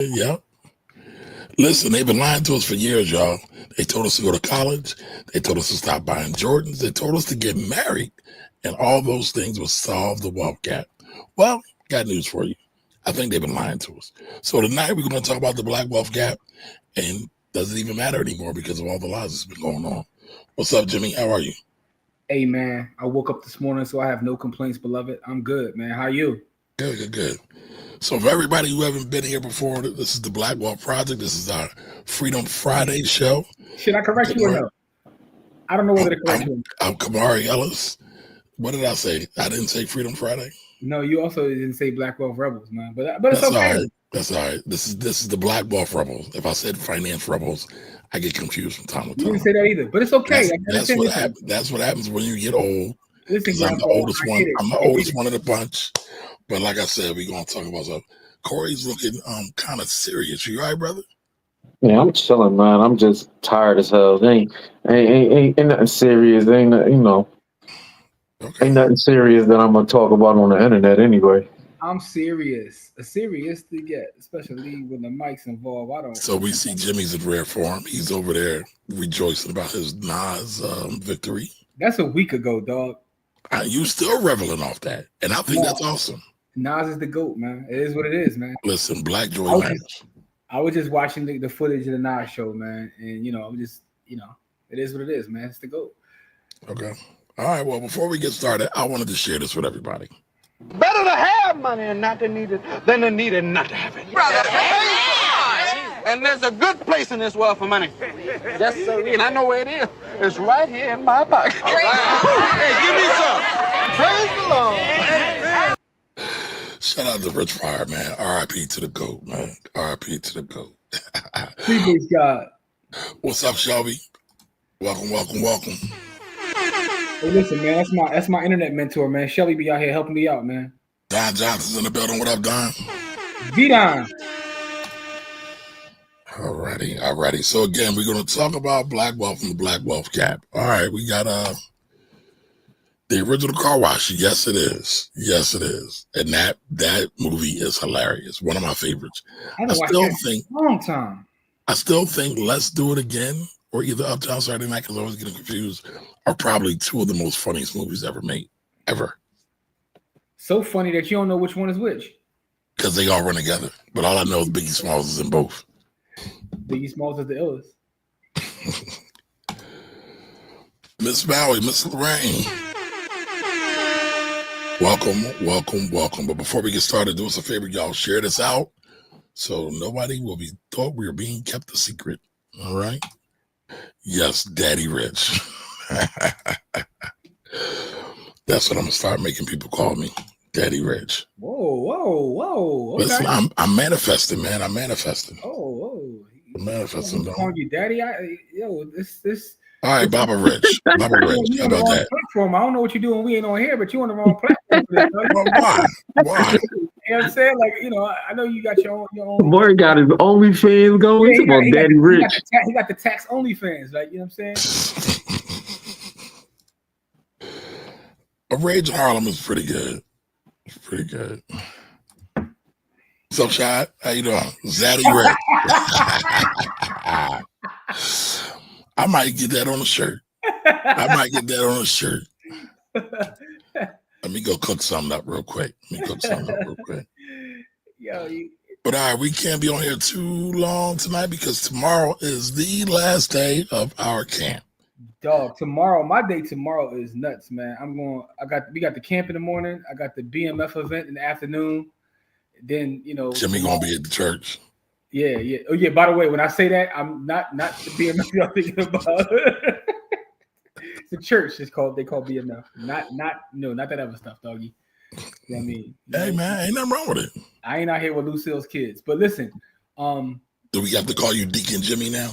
Yep. Listen, they've been lying to us for years, y'all. They told us to go to college. They told us to stop buying Jordans. They told us to get married. And all those things would solve the wealth gap. Well, got news for you. I think they've been lying to us. So tonight we're going to talk about the black wealth gap. And does it even matter anymore because of all the lies that's been going on? What's up, Jimmy? How are you? Hey, man. I woke up this morning, so I have no complaints, beloved. I'm good, man. How are you? Good. So for everybody who haven't been here before, this is the Black Wealth Project. This is our Freedom Friday show. Should I correct you or no? I don't know whether to correct you. I'm Kamari Ellis. What did I say? I didn't say Freedom Friday. No, you also didn't say Black Wealth Rebels, man. But it's okay. All right. That's all right. This is the Black Wealth Rebels. If I said Finance Rebels, I get confused from time to time. You didn't say that either, but it's okay. That's what happens when you get old. Listen, I'm the oldest one. I'm the oldest one of the bunch. But like I said, we're gonna talk about something. Corey's looking kind of serious. You all right, brother? Yeah, I'm chilling, man. I'm just tired as hell. Ain't nothing serious. Ain't nothing serious that I'm gonna talk about on the internet anyway. I'm serious. Serious to get, especially when the mic's involved. I don't. So we see Jimmy's in rare form. He's over there rejoicing about his Nas victory. That's a week ago, dog. You still reveling off that, and I think that's awesome. Nas is the GOAT, man. It is what it is, man. Listen, Black Joy matters. I was just watching the footage of the Nas show, man, and I'm just, it is what it is, man. It's the GOAT. Okay. All right. Well, before we get started, I wanted to share this with everybody. Better to have money and not to need it than to need it and not to have it. Brother, and there's a good place in this world for money. Yes, sir. And I know where it is. It's right here in my pocket. Hey, give me some. Praise the Lord. Shout out to Rich Pryor, man. R.I.P. to the GOAT, man. R.I.P. to the GOAT. Praise God. What's up, Shelby? Welcome. Hey, listen, man. That's my internet mentor, man. Shelby be out here helping me out, man. Don Johnson's in the building. What up, Don? V-Don. Alrighty. So again, we're going to talk about black wealth and the black wealth gap. All right, we got the original Car Wash. Yes, it is. And that movie is hilarious. One of my favorites. I still think Let's Do It Again or either Uptown Saturday Night, because I always get confused, are probably two of the most funniest movies ever made. Ever. So funny that you don't know which one is which. Because they all run together. But all I know is Biggie Smalls is in both. Biggie Smalls is the illest. Miss Maui, Miss Lorraine. Welcome. But before we get started, do us a favor, y'all. Share this out so nobody will be thought we are being kept a secret. All right? Yes, Daddy Rich. That's what I'm gonna start making people call me, Daddy Rich. Whoa. Okay. Listen, I'm manifesting, man. I'm manifesting. I'm manifesting. Calling you Daddy. This. All right, Baba Rich. How about that? Platform. I don't know what you're doing. We ain't on here, but you on the wrong platform. Why? You know what I'm saying? Like, I know you got your own. Boy got his OnlyFans going. Yeah, Daddy Rich. He got the tax OnlyFans, like, you know what I'm saying? A Rage in Harlem is pretty good. It's pretty good. What's up, Shad? How you doing? Zaddy Rich. I might get that on a shirt. Let me go cook something up real quick. But all right, we can't be on here too long tonight because tomorrow is the last day of our camp. Dog, my day tomorrow is nuts, man. We got the camp in the morning. I got the BMF event in the afternoon. Then, Jimmy gonna be at the church. Yeah. Oh yeah, by the way, when I say that, I'm not the BMF y'all thinking about. It's a church. They call BMF. Not that other stuff, doggy. You know what I mean? Hey man, ain't nothing wrong with it. I ain't out here with Lucille's kids. But listen, do we have to call you Deacon Jimmy now?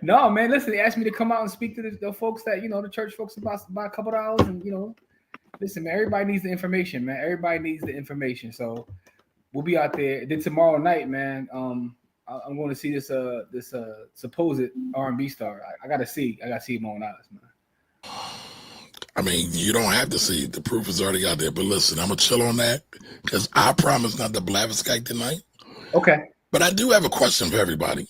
No, man. Listen, they asked me to come out and speak to the folks that the church folks about a couple of hours, and listen, man. Everybody needs the information, man. Everybody needs the information. So we'll be out there. Then tomorrow night, man. I'm going to see this supposed R&B star. I gotta see him on eyes, man. I mean, you don't have to see it. The proof is already out there. But listen, I'm gonna chill on that because I promise not to blatherskite tonight. Okay. But I do have a question for everybody,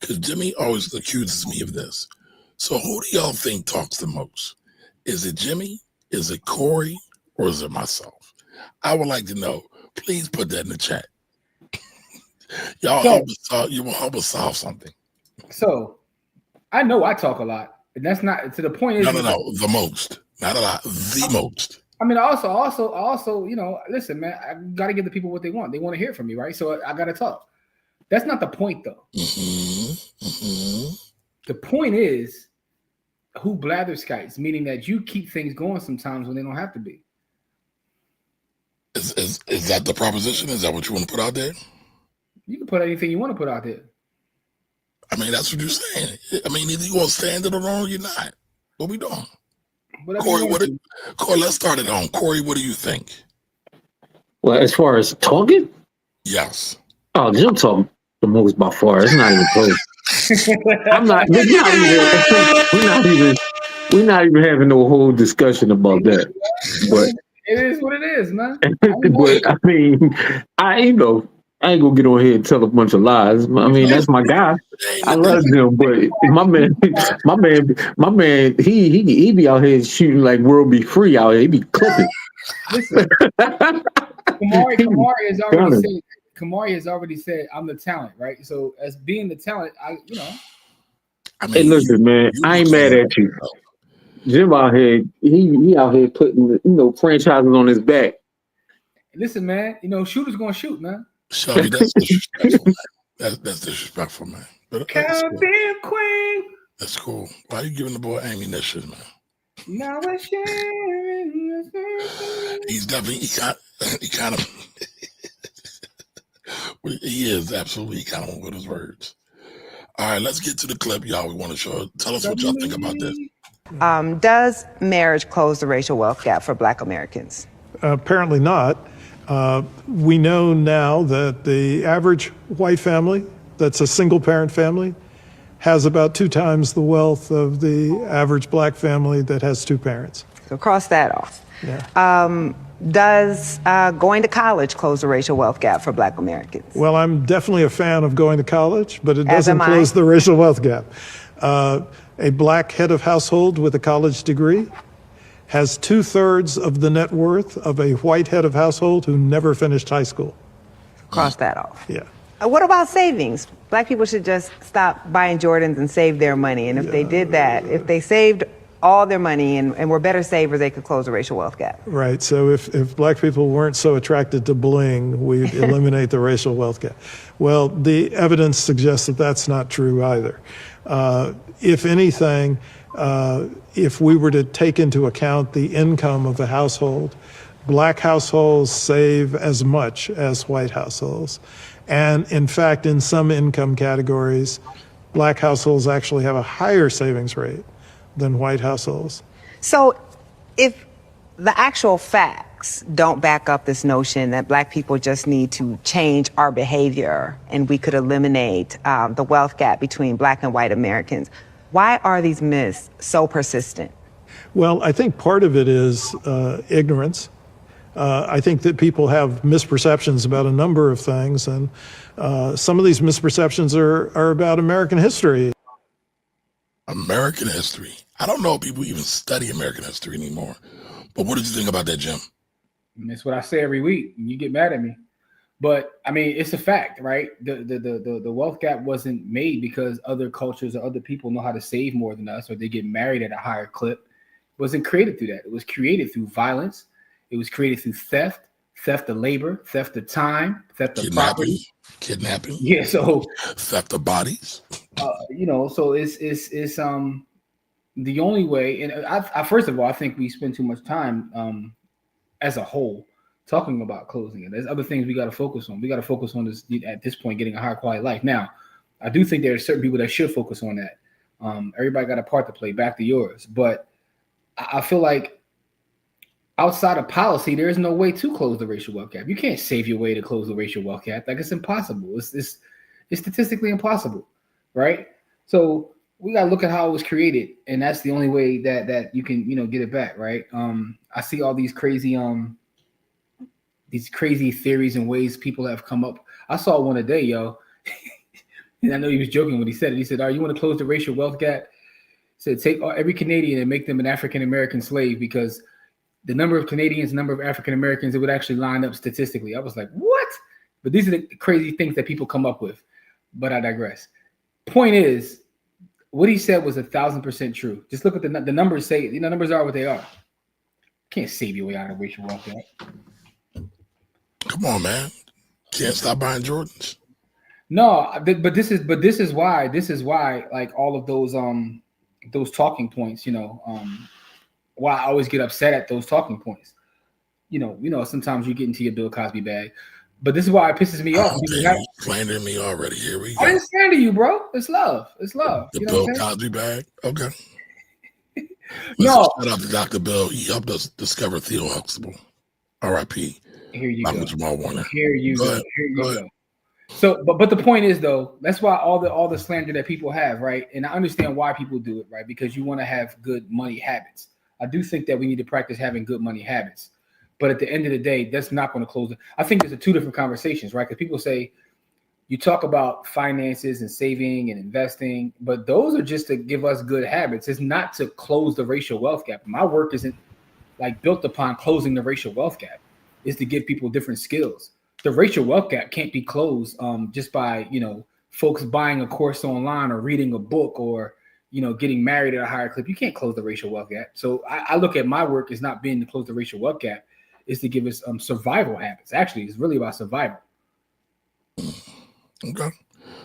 because Jimmy always accuses me of this. So who do y'all think talks the most? Is it Jimmy? Is it Corey? Or is it myself? I would like to know. Please put that in the chat. Y'all you will help us solve something. So I know I talk a lot. And that's not to the point. No, the most. Not a lot. The most. I mean, also, you know, listen, man, I got to give the people what they want. They want to hear from me, right? So I got to talk. That's not the point, though. The point is who blatherskites, meaning that you keep things going sometimes when they don't have to be. Is that the proposition? Is that what you want to put out there? You can put anything you want to put out there. I mean, that's what you're saying. I mean, either you want to stand it alone or you're not. What we doing? Corey, Corey, let's start at home. Corey, what do you think? Well, as far as talking? Yes. Oh, Jim talking the most by far. It's not even close. We're not even having no whole discussion about that. But it is what it is, man. But I mean, I ain't gonna get on here and tell a bunch of lies. I mean, that's my guy. I love him, but my man, he be out here shooting like world be free out here. He be clipping. Listen, Kamari has already said I'm the talent, right? So as being the talent, I mean, hey, listen, man, I ain't mad at you. Jim out here, he out here putting franchises on his back. Listen, man, shooters gonna shoot, man. Shelby, that's disrespectful, man. That's disrespectful, man. But Caribbean Queen. That's cool. Why are you giving the boy ammunition, man? Now we're sharing. He's definitely he kind of he is absolutely kind of with his words. All right, let's get to the clip, y'all. We want to show. Tell us what y'all think about this. Does marriage close the racial wealth gap for Black Americans? Apparently not. We know now that the average white family, that's a single parent family, has about 2 times the wealth of the average Black family that has 2 parents. So cross that off. Yeah. Does going to college close the racial wealth gap for Black Americans? Well, I'm definitely a fan of going to college, but it doesn't close the racial wealth gap. A Black head of household with a college degree has 2/3 of the net worth of a white head of household who never finished high school. Cross that off. Yeah. What about savings? Black people should just stop buying Jordans and save their money. And if they did that, if they saved all their money and were better savers, they could close the racial wealth gap. Right. So if Black people weren't so attracted to bling, we'd eliminate the racial wealth gap. Well, the evidence suggests that that's not true either. If anything, if we were to take into account the income of a household, Black households save as much as white households. And in fact, in some income categories, Black households actually have a higher savings rate than white households. So if the actual facts don't back up this notion that Black people just need to change our behavior and we could eliminate the wealth gap between Black and white Americans, why are these myths so persistent? Well, I think part of it is ignorance. I think that people have misperceptions about a number of things, and some of these misperceptions are about American history. American history. I don't know if people even study American history anymore. But what did you think about that, Jim? That's what I say every week. You get mad at me. But I mean, it's a fact, right? The wealth gap wasn't made because other cultures or other people know how to save more than us, or they get married at a higher clip. It wasn't created through that. It was created through violence. It was created through theft of labor, theft of time, theft of property, kidnapping. Yeah, so theft of bodies. So it's the only way. And I first of all, I think we spend too much time as a whole talking about closing it. There's other things we got to focus on. We got to focus on this at this point, getting a higher quality life. Now, I do think there are certain people that should focus on that. Everybody got a part to play. Back to yours, but I feel like outside of policy, there is no way to close the racial wealth gap. You can't save your way to close the racial wealth gap. Like, it's impossible. It's statistically impossible, right? So we got to look at how it was created, and that's the only way that you can get it back, right? I see all these crazy theories and ways people have come up. I saw one today, yo. And I know he was joking when he said it. He said, "You want to close the racial wealth gap?" He said, "Take every Canadian and make them an African American slave because the number of Canadians, number of African Americans, it would actually line up statistically." I was like, "What?" But these are the crazy things that people come up with. But I digress. Point is, what he said was 1,000% true. Just look at the numbers. Say, numbers are what they are. Can't save your way out of racial wealth gap. Come on, man. Can't stop buying Jordans. No, but this is why like all of those talking points, why I always get upset at those talking points. Sometimes you get into your Bill Cosby bag, but this is why it pisses me off. You slandering me already. Here we go. I didn't slander you, bro. It's love. It's love. The Bill Cosby bag. Okay. No. Shout out to Dr. Bill. He helped us discover Theo Huxtable. R.I.P. Here you go. Jamal Warner. Here you go. So, but the point is, though, that's why all the slander that people have, right? And I understand why people do it, right? Because you want to have good money habits. I do think that we need to practice having good money habits. But at the end of the day, that's not going to close it. I think there's two different conversations, right? Because people say you talk about finances and saving and investing, but those are just to give us good habits. It's not to close the racial wealth gap. My work isn't like built upon closing the racial wealth gap. It's to give people different skills. The racial wealth gap can't be closed just by, folks buying a course online or reading a book or, getting married at a higher clip. You can't close the racial wealth gap. So I look at my work as not being to close the racial wealth gap. Is to give us survival habits. Actually, it's really about survival. Okay.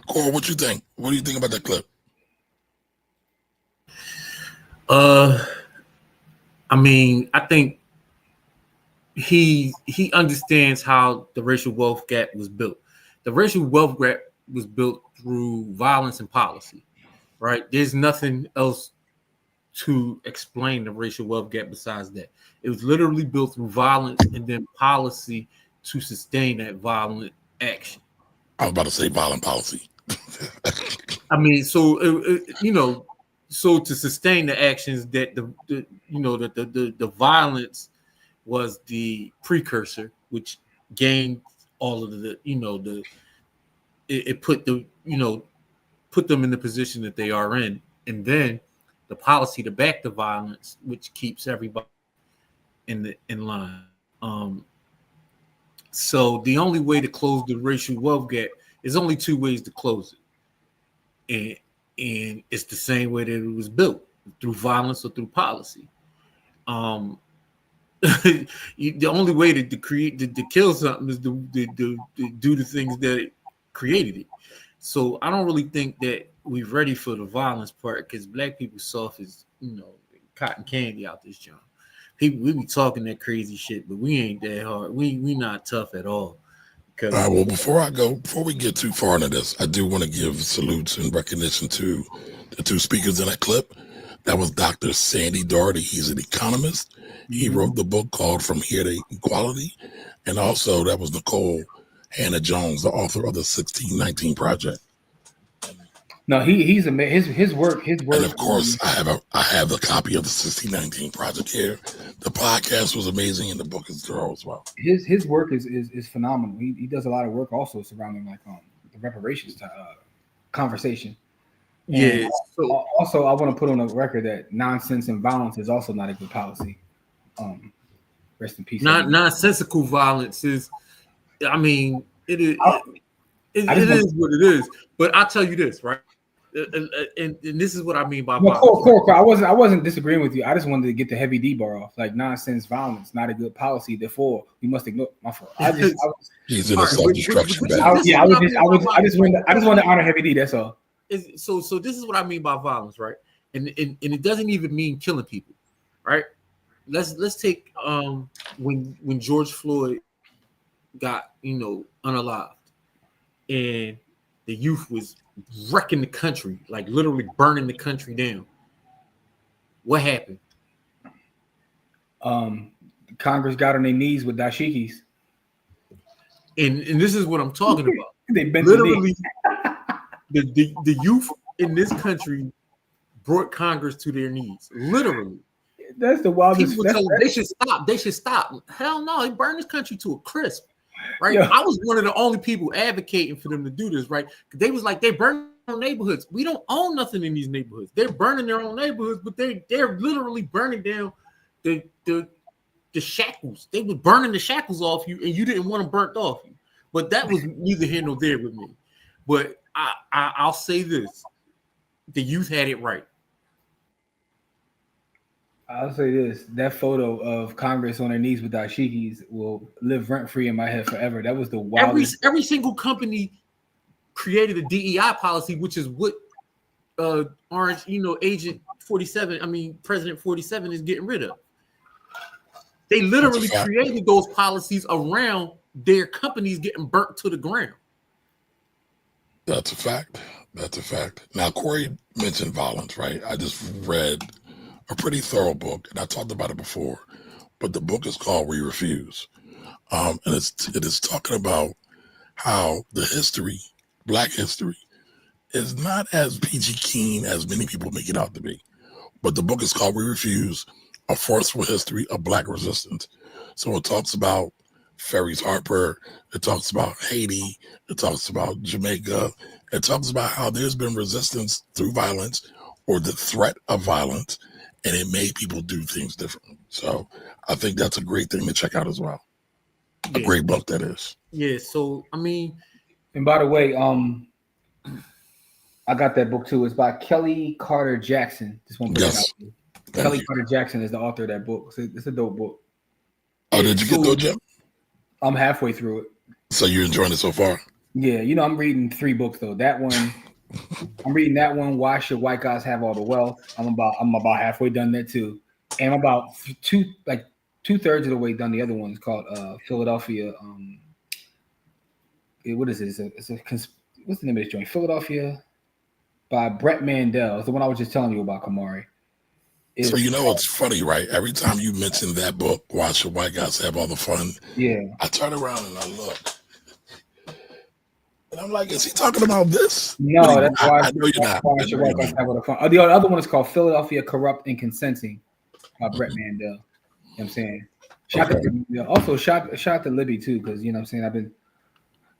Cole, what you think? What do you think about that clip? I mean, I think he understands how the racial wealth gap was built. The racial wealth gap was built through violence and policy, right? There's nothing else to explain the racial wealth gap besides that. It was literally built through violence and then policy to sustain that violent action. I was about to say violent policy. I mean, so so to sustain the actions that the violence was the precursor, which gained all of it put them in the position that they are in, and then the policy to back the violence, which keeps everybody in line. So the only way to close the racial wealth gap is only two ways to close it, and it's the same way that it was built, through violence or through policy. The only way to kill something is to do the things that created it. So I don't really think that we're ready for the violence part, because black people soft as cotton candy out this joint. People, we be talking that crazy shit, but we ain't that hard. We not tough at all. All right, well, before we get too far into this, I do want to give salutes and recognition to the two speakers in that clip. That was Dr. Sandy Darity. He's an economist. He wrote the book called From Here to Equality. And also that was Nikole Hannah-Jones, the author of the 1619 Project. No, he's amazing. His work. And of course, I have a copy of the 1619 Project here. The podcast was amazing, and the book is thorough as well. His work is phenomenal. He does a lot of work also surrounding the reparations conversation. Yeah. So, also, I want to put on the record that nonsense and violence is also not a good policy. Rest in peace. Nonsensical violence is. I mean, it is. It is what it is. But I'll tell you this, right? And this is what I mean by violence. Cool. I wasn't disagreeing with you. I just wanted to get the heavy D bar off. Like, nonsense violence, not a good policy. Therefore, we must ignore. My fault. He's in a self-destruction bag. I just want to honor heavy D. That's all. So this is what I mean by violence, right? And it doesn't even mean killing people, right? Let's take when George Floyd got unalived, and the youth was wrecking the country, like literally burning the country down. What happened? Congress got on their knees with dashikis. And this is what I'm talking about. They bent literally the youth in this country brought Congress to their knees. Literally. That's the wildest. People tell them they should stop. Hell no, they burned this country to a crisp. right? Yeah. I was one of the only people advocating for them to do this, right? They was like, they burn their own neighborhoods. We don't own nothing in these neighborhoods. They're burning their own neighborhoods, but they're literally burning down the shackles. They were burning the shackles off you, and you didn't want them burnt off you. But that was neither here nor there with me. But I'll say this: the youth had it right. I'll say this: that photo of Congress on their knees with dashikis will live rent free in my head forever. That was the wildest. Every single company created a DEI policy, which is what Orange, Agent 47, President 47 is getting rid of. They literally created those policies around their companies getting burnt to the ground. That's a fact. That's a fact. Now, Corey mentioned violence, right? I just read a pretty thorough book, and I talked about it before, but the book is called We Refuse. And it is talking about how the history, Black history, is not as peachy keen as many people make it out to be. But the book is called We Refuse, A Forceful History of Black Resistance. So it talks about Ferries Harper, it talks about Haiti, it talks about Jamaica, it talks about how there's been resistance through violence or the threat of violence, and it made people do things differently. So I think that's a great thing to check out as well. A great book that is. Yeah, so and by the way, I got that book too. It's by Kelly Carter Jackson. Just want to put it out there. Kelly Carter Jackson is the author of that book. It's a dope book. Oh, did you get those, Jim? I'm halfway through it. So you're enjoying it so far? Yeah, I'm reading 3 books though. That one, I'm reading that one. Why Should White Guys Have All the Wealth? I'm about halfway done that too, and I'm about 2/3 of the way done. The other one is called Philadelphia. What is it? What's the name of this joint? Philadelphia by Brett Mandel. It's the one I was just telling you about, Kamari. So it's funny, right? Every time you mention that book, Why Should White Guys Have All the Fun? Yeah. I turn around and I look. And I'm like, is he talking about this? No, that's why I know you're not. Why Should White Guys Have All the Fun? The other one is called Philadelphia Corrupt and Consenting by Brett Mandel. You know what I'm saying? Also, shout to Libby too, because I'm saying I've been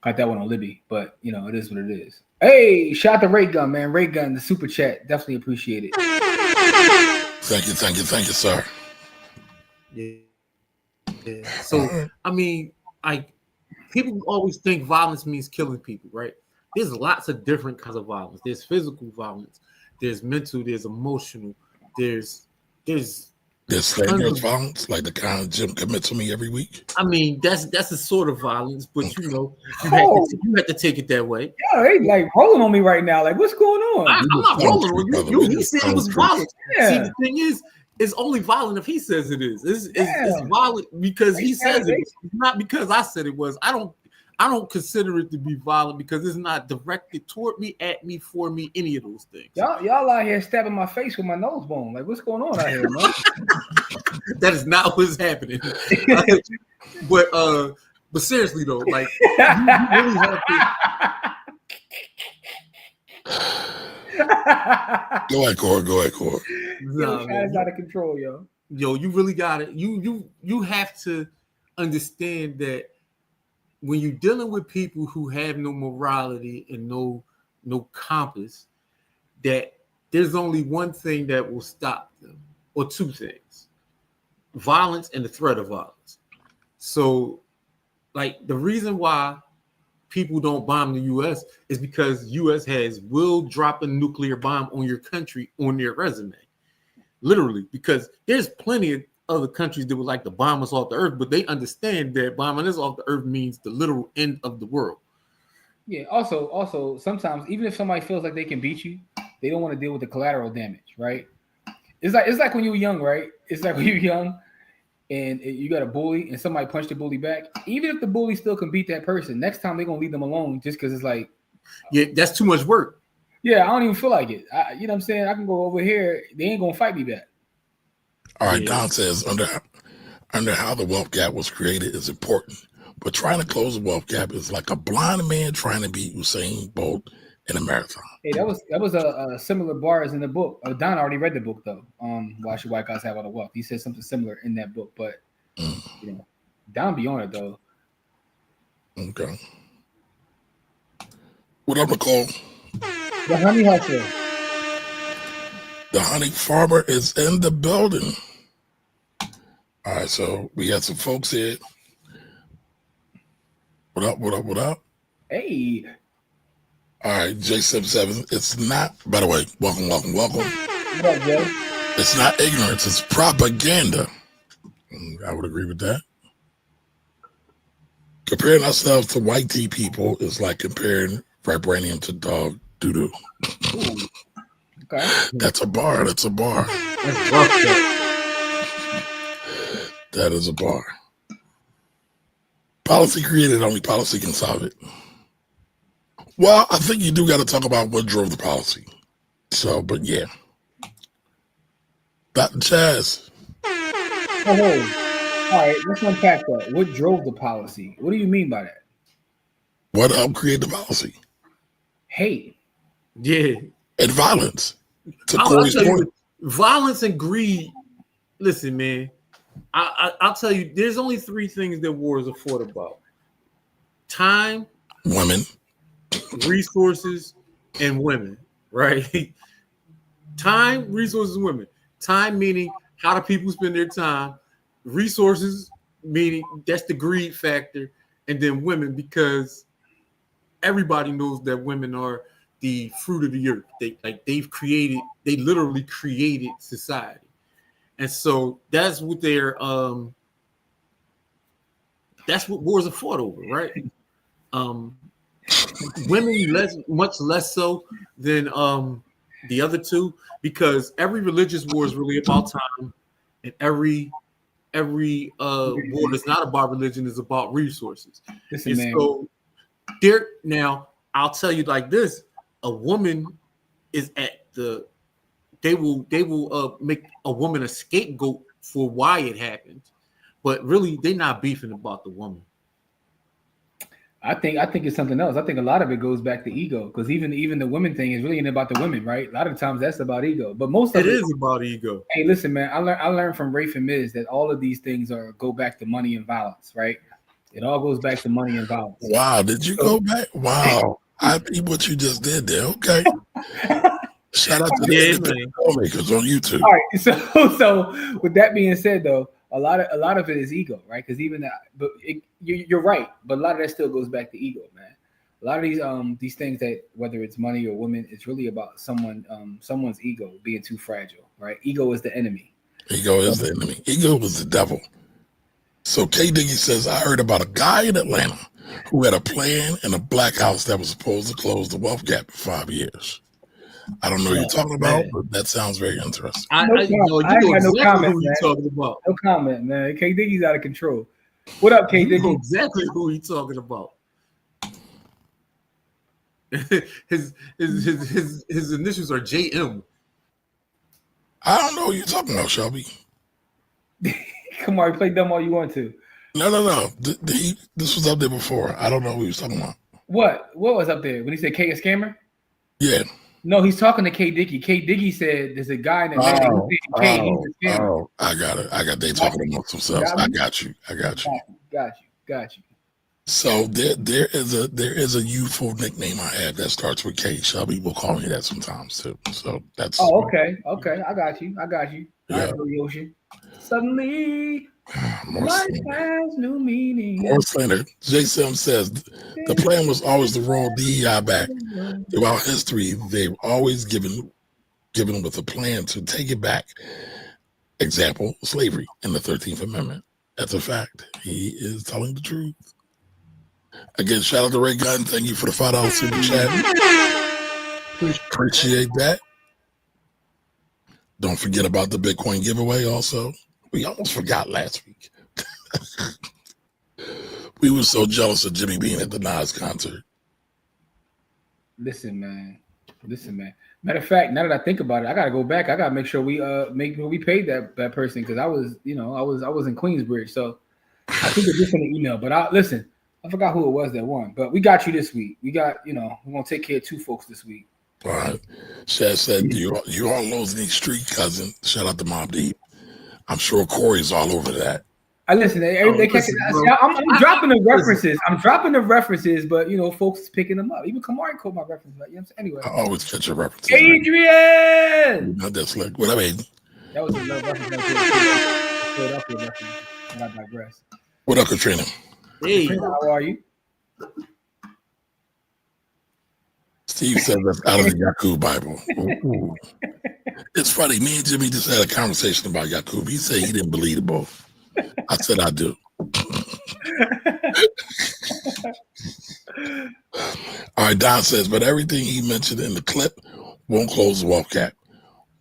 got that one on Libby, but it is what it is. Hey, shout to Ray Gun, man. Ray Gun, the super chat. Definitely appreciate it. Thank you, sir. Yeah. So people always think violence means killing people, right? There's lots of different kinds of violence. There's physical violence, there's mental, there's emotional, there's slanderous violence, like the kind Jim commits to me every week. That's a sort of violence, but you have to take it that way. Yeah, they like rolling on me right now. Like, what's going on? I'm not rolling on you. He said it was violent. Yeah. See, the thing is, it's only violent if he says it is. It's violent because he says it. It's not because I said it was. I don't consider it to be violent because it's not directed toward me, at me, for me, any of those things. Y'all out here stabbing my face with my nose bone. Like, what's going on out here, man? That is not what's happening. But seriously though, like you really have to. Go ahead, Core. No, it's out of control, yo. Yo, you really got it. You have to understand that when you're dealing with people who have no morality and no compass, that there's only one thing that will stop them, or 2 things: violence and the threat of violence. So, like, the reason why people don't bomb the U.S. is because U.S. will drop a nuclear bomb on your country on their resume. Literally, because there's plenty of other countries that would like to bomb us off the earth, but they understand that bombing us off the earth means the literal end of the world. Yeah. Also, sometimes even if somebody feels like they can beat you, they don't want to deal with the collateral damage, right? It's like when you were young, right? It's like when you're young and you got a bully and somebody punched the bully back. Even if the bully still can beat that person, next time they're gonna leave them alone just because it's like, yeah, that's too much work. Yeah, I don't even feel like it. You know what I'm saying? I can go over here. They ain't gonna fight me back. All right, Don says under how the wealth gap was created is important, but trying to close the wealth gap is like a blind man trying to beat Usain Bolt in a marathon. Hey, that was a similar bar as in the book. Don already read the book though. Why Should White Guys Have All the Wealth? He said something similar in that book, but Don be on it though. Okay. What up, Nikole? The honey hustler. The honey farmer is in the building. All right, so we got some folks here. What up, what up, what up? Hey. All right, J77. It's not, by the way, welcome. What up, Joe? It's not ignorance, it's propaganda. I would agree with that. Comparing ourselves to white tea people is like comparing vibranium to dog doo-doo. Okay. That's a bar. That's rough. That is a bar. Policy created, only policy can solve it. Well, I think you do got to talk about what drove the policy. So, but yeah. Dr. Chaz. Oh. All right, let's unpack that. What drove the policy? What do you mean by that? What created the policy? Hate. Yeah. And violence. To Corey's point. Violence and greed. Listen, man. I'll tell you, there's only three things that wars are fought about: time, women, resources, and women. Right? Time, resources, and women. Time meaning how do people spend their time? Resources meaning that's the greed factor, and then women because everybody knows that women are the fruit of the earth. They literally created society, and so that's what that's what wars are fought over, right? Women much less so than the other two, because every religious war is really about time, and every war that's not about religion is about resources. Listen, man. So now I'll tell you like this: a woman is they will make a woman a scapegoat for why it happened, but really they're not beefing about the woman. I think it's something else. I think a lot of it goes back to ego, because even the women thing is really ain't about the women, right? A lot of times that's about ego, but most of it is about ego. Hey, listen, man, I learned from Rafe and Miz that all of these things go back to money and violence, right? It all goes back to money and violence. Wow, did you go back? Wow, I think what you just did there. Okay, shout out to the independent filmmakers on YouTube. All right, so with that being said, though, a lot of it is ego, right? Because even that, but you're right, but a lot of that still goes back to ego, man. A lot of these things that, whether it's money or women, it's really about someone's ego being too fragile, right? Ego is the enemy. Ego is the enemy. Ego is the devil. So K Diggy says, I heard about a guy in Atlanta who had a plan in a black house that was supposed to close the wealth gap in 5 years. I don't know what you're talking about, but that sounds very interesting. I got no comment, man. Talking about. No comment, man. K Diggy's out of control. What up, K Diggy? You know exactly who he's talking about. His initials are JM. I don't know what you're talking about, Shelby. Come on, play dumb all you want to. No. This was up there before. I don't know who he was talking about. What was up there when he said K a scammer? Yeah. No, he's talking to K Diggy. K Diggy said there's a guy that I got it. They talking amongst themselves. I got you. Got you. So there is a youthful nickname I have that starts with K. Shelby will call me that sometimes too. So that's okay. I got you. Yeah. Yoshi. Suddenly life has new meaning. More slander. Jason says the plan was always to roll DEI back. Throughout history, they've always given with a plan to take it back. Example, slavery in the 13th Amendment. That's a fact. He is telling the truth. Again, shout out to Ray Gunn. Thank you for the $5 super chat. Appreciate that. Don't forget about the Bitcoin giveaway also. We almost forgot last week. We were so jealous of Jimmy being at the Nas concert. Listen, man. Matter of fact, now that I think about it, I gotta go back. I gotta make sure we paid that person, because I was in Queensbridge, so I think it's just in the email. But I forgot who it was that won. But we got you this week. We got, we're gonna take care of 2 folks this week. All right. Shaz said you all losing these street cousin. Shout out to Mob Deep. I'm sure Corey's all over that. I listen. They catch it. I'm dropping the references. I'm dropping the references, but you know, folks is picking them up. Even Kamari called my references. Like, you know what I'm saying? Anyway, I always catch your references. Adrian, not that slick. What I mean? That was a love reference. Philadelphia reference. But I digress. What up, Katrina? Hey, Katrina, how are you? Steve said that's out of the Yakub Bible. Ooh. It's funny. Me and Jimmy just had a conversation about Yakub. He said he didn't believe the both. I said I do. All right, Don says, but everything he mentioned in the clip won't close the wealth gap.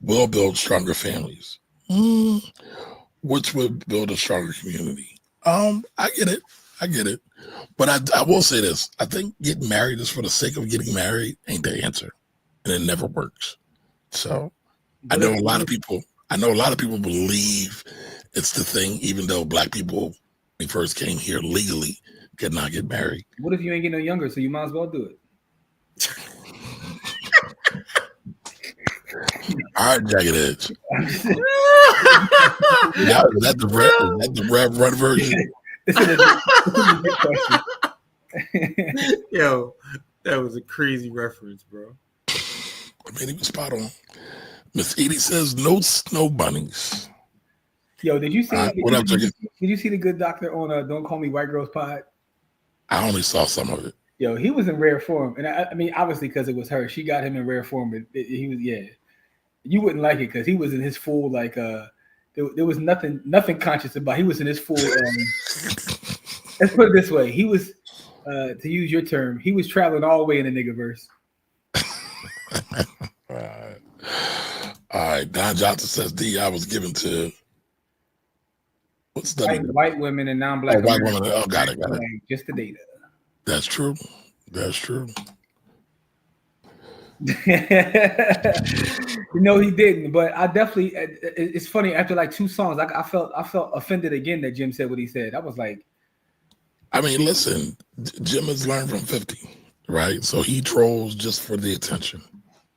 Will build stronger families. Which would build a stronger community. I get it. But I will say this. I think getting married just for the sake of getting married ain't the answer. And it never works. So I know a lot of people believe it's the thing, even though black people, when we first came here legally, could not get married. What if you ain't getting no younger, so you might as well do it? All right, Jagged Edge. Now, is that the Rev Run version? This is a good question. Yo, that was a crazy reference, bro. I mean, he was spot on. Miss Edie says no snow bunnies. Yo, did you see? Did you see the Good Doctor on Don't Call Me White Girls Pod? I only saw some of it. Yo, he was in rare form, and I mean, obviously because it was her, she got him in rare form. But he was, yeah. You wouldn't like it because he was in his full like there was nothing conscious about. He was in his full. Let's put it this way: he was, to use your term, he was traveling all the way in the nigga verse. All right. Don Johnson says I was given to what's that? White women and non-black. White women. Oh, got it. Just the data. That's true. No, he didn't. But I definitely. It's funny. After like 2 songs, I felt offended again that Jim said what he said. I was like, I mean, listen, Jim has learned from 50, right? So he trolls just for the attention,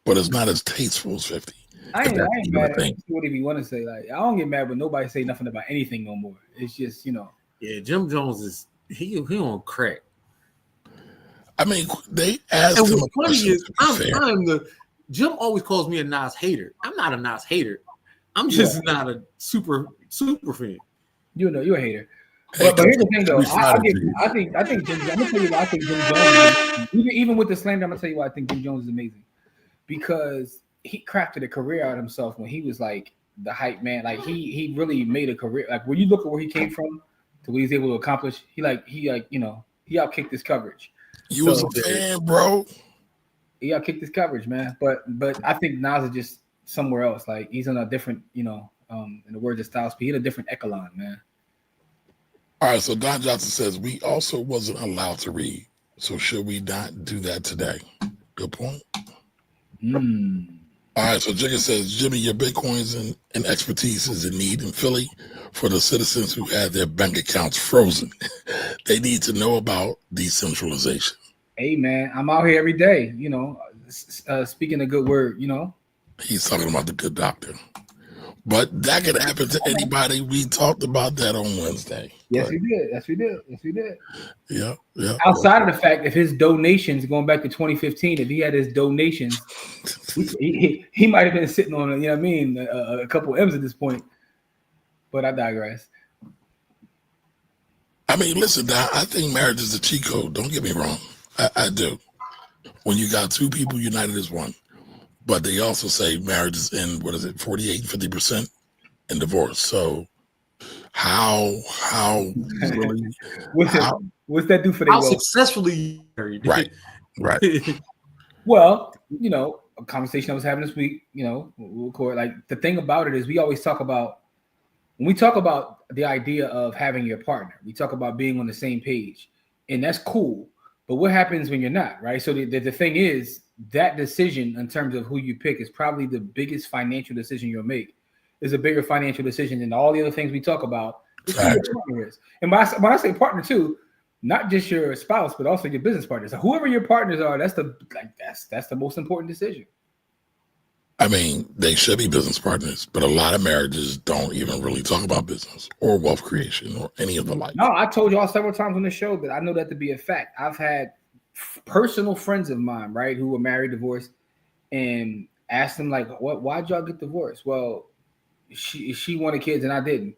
but it's not as tasteful as 50. I ain't mad at him. What if you want to say? Like, I don't get mad when nobody say nothing about anything no more. It's just, you know. Yeah, Jim Jones is he on crack. I mean, they asked him a question. Jim always calls me a Nas hater. I'm not a Nas hater. I'm just not a super fan. You know, you're a hater. But here's the thing, though. I think Jim. I'm gonna tell you why I think Jim Jones. Even with the slander, I'm gonna tell you why I think Jim Jones is amazing, because he crafted a career out of himself when he was like the hype man. Like he really made a career. Like when you look at where he came from to what he's able to accomplish, he outkicked his coverage. You was a fan, bro. He outkicked his coverage, man. But I think Nas is just somewhere else. Like he's on a different, in the words of Styles P, he's in a different echelon, man. All right, so Don Johnson says we also wasn't allowed to read. So should we not do that today? Good point. All right, so Jigga says, Jimmy, your Bitcoins and expertise is in need in Philly for the citizens who had their bank accounts frozen. They need to know about decentralization. Hey, man, I'm out here every day, speaking a good word, He's talking about the Good Doctor. But that could happen to anybody. We talked about that on Wednesday. Yes, we did. Yeah. Outside of the fact, if his donations, going back to 2015, if he had his donations, he might have been sitting on, a couple M's at this point. But I digress. I mean, listen, I think marriage is a cheat code. Don't get me wrong. I do. When you got 2 people united as one. But they also say marriage is in, 48, 50% in divorce. So how really, what's that do for how successfully married? Right. Well, a conversation I was having this week, we'll record. Like the thing about it is we always talk about, when we talk about the idea of having your partner, we talk about being on the same page, and that's cool. But what happens when you're not, right? So the thing is, that decision in terms of who you pick is probably the biggest financial decision you'll make. Is a bigger financial decision than all the other things we talk about. Who your partner is. And when I say partner too, not just your spouse, but also your business partners. So whoever your partners are, that's the most important decision. I mean, they should be business partners, but a lot of marriages don't even really talk about business or wealth creation or any of the like. No, I told y'all several times on the show that I know that to be a fact. I've had personal friends of mine, right, who were married, divorced, and asked them like, why'd y'all get divorced? Well, she wanted kids and I didn't.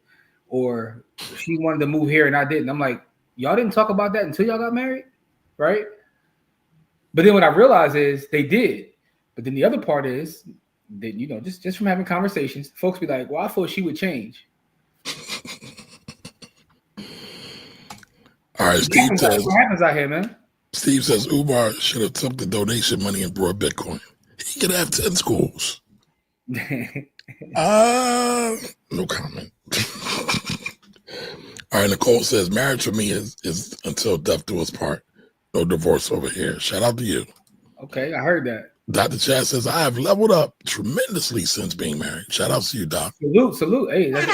Or she wanted to move here and I didn't. I'm like, y'all didn't talk about that until y'all got married, right? But then what I realized is they did. But then the other part is that, you know, just from having conversations, folks be like, well, I thought she would change. All right, Steve says, what happens out here, man? Steve says Umar should have took the donation money and brought Bitcoin. He could have 10 schools. No comment. All right, Nikole says marriage for me is until death do us part. No divorce over here. Shout out to you. Okay, I heard that. Dr. Chad says I have leveled up tremendously since being married. Shout out to you, Doc. Salute. Hey, that's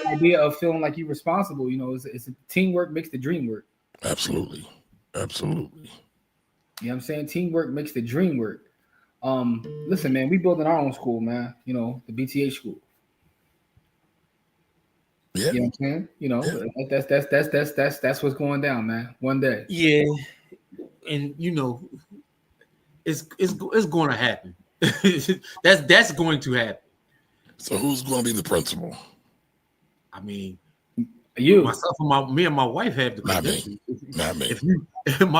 the idea of feeling like you're responsible. You know, it's teamwork makes the dream work. Absolutely. You know what I'm saying? Teamwork makes the dream work. Listen, man, we building our own school, man. You know, the BTH school. Yeah. You know what I'm saying? You know, that's what's going down, man. One day. Yeah. And you know, it's going to happen. that's going to happen. So who's going to be the principal? I mean, you, myself, and me and my wife have the credentials. Not me.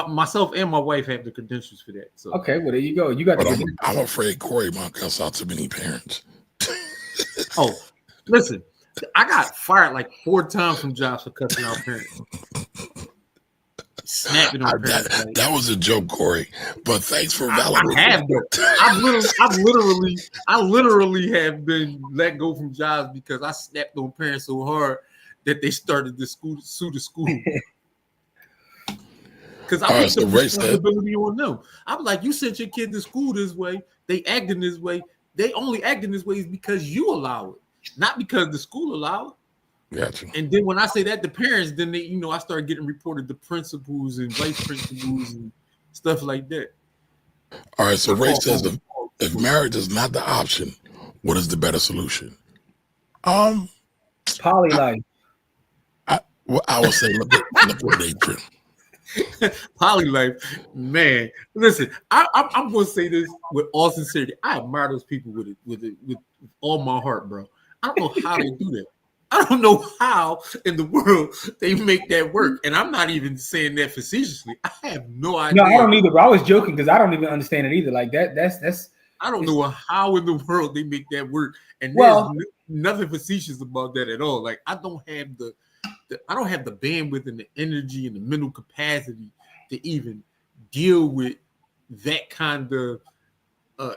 Myself and my wife have the credentials for that. So okay, well there you go. You got. But I'm afraid Corey might cuss out too many parents. Oh, listen, I got fired like 4 times from jobs for cussing out parents. Snapping on parents. That was a joke, Corey. But thanks for validating. I have though. I literally have been let go from jobs because I snapped on parents so hard that they started to sue the school. Because I put the responsibility on them. I'm like, you sent your kid to school this way. They acting this way. They only acting this way is because you allow it, not because the school allow it. Gotcha. And then when I say that to parents, then they, you know, I start getting reported to principals and vice principals and stuff like that. All right. So Ray says if marriage is not the option, what is the better solution? Poly life. I would say look at nature. Poly life, man. Listen, I'm going to say this with all sincerity. I admire those people with all my heart, bro. I don't know how they do that. I don't know how in the world they make that work. And I'm not even saying that facetiously. I have no idea. No, I don't either. But I was joking because I don't even understand it either. Like that's. I don't know how in the world they make that work. And there's nothing facetious about that at all. Like I don't have the bandwidth and the energy and the mental capacity to even deal with that kind of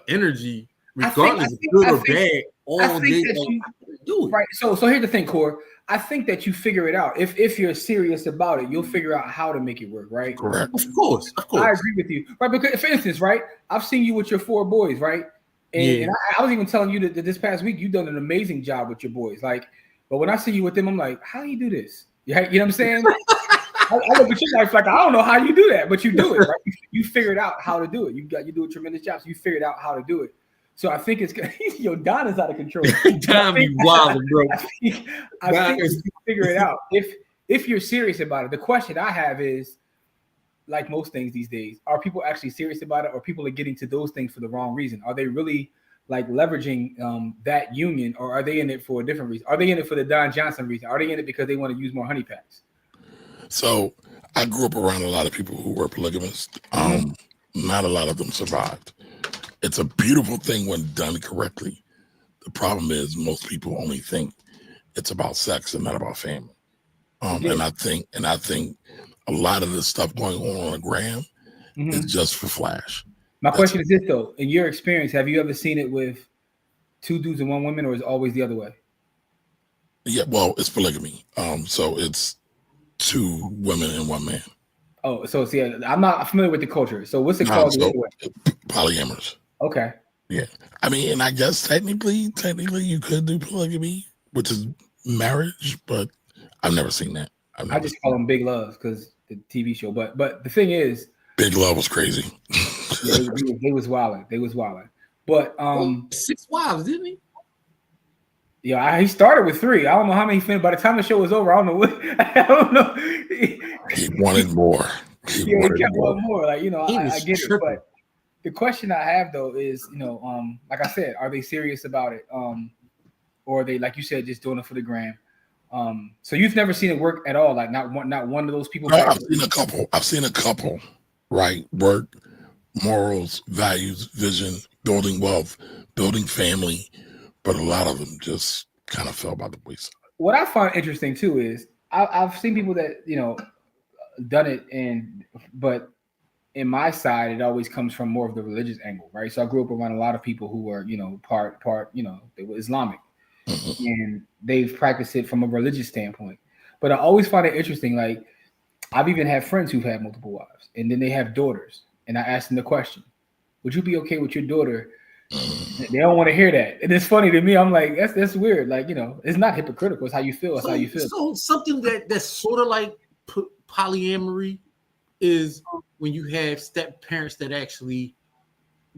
energy, regardless of good or bad. All day, do it. Right. So here's the thing, Core. I think that you figure it out. If you're serious about it, you'll figure out how to make it work, right? Correct. Of course. I agree with you. Right, because for instance, right, I've seen you with your 4 boys, right? And I was even telling you that this past week you've done an amazing job with your boys. Like, but when I see you with them, I'm like, how do you do this? You know what I'm saying? I look at your life like I don't know how you do that, but you do it, right? You figured out how to do it. You do a tremendous job. So you figured out how to do it. So I think it's yo, Don is out of control. Don be wild, bro. I think you figure it out. If you're serious about it, the question I have is, like most things these days, are people actually serious about it, or people are getting to those things for the wrong reason? Are they really like leveraging that union, or are they in it for a different reason? Are they in it for the Don Johnson reason? Are they in it because they want to use more honey packs? So I grew up around a lot of people who were polygamous. Not a lot of them survived. It's a beautiful thing when done correctly. The problem is most people only think it's about sex and not about family. And I think a lot of the stuff going on the gram is just for flash. My question is this though: in your experience, have you ever seen it with 2 dudes and 1 woman, or is it always the other way? Yeah, well, it's polygamy. So it's 2 women and 1 man. Oh, so see, I'm not familiar with the culture. So what's it called? Polyamorous. Okay. Yeah. I mean, and I guess technically you could do polygamy, which is marriage, but I've never seen that. I just call them Big Love because the TV show. But the thing is, Big Love was crazy. they was wilding. They was wilding. But 6 wives, didn't he? Yeah, he started with 3. I don't know how many he finished. By the time the show was over, I don't know what. I don't know. He wanted more. He kept wanting more. Like, I get it. But the question I have though is, like I said, are they serious about it? Or are they, like you said, just doing it for the gram? So you've never seen it work at all? Like not one of those people. No, I've seen a couple, right? Work, morals, values, vision, building wealth, building family, but a lot of them just kind of fell by the wayside. What I find interesting too is I've seen people that done it, but in my side, it always comes from more of the religious angle, right? So I grew up around a lot of people who were, part, they were Islamic, and they've practiced it from a religious standpoint. But I always find it interesting. Like, I've even had friends who've had multiple wives, and then they have daughters, and I ask them the question, would you be okay with your daughter? They don't want to hear that. And it's funny to me. I'm like, that's weird. Like, it's not hypocritical. It's how you feel. It's how you feel. So something that's sort of like polyamory is when you have step parents that actually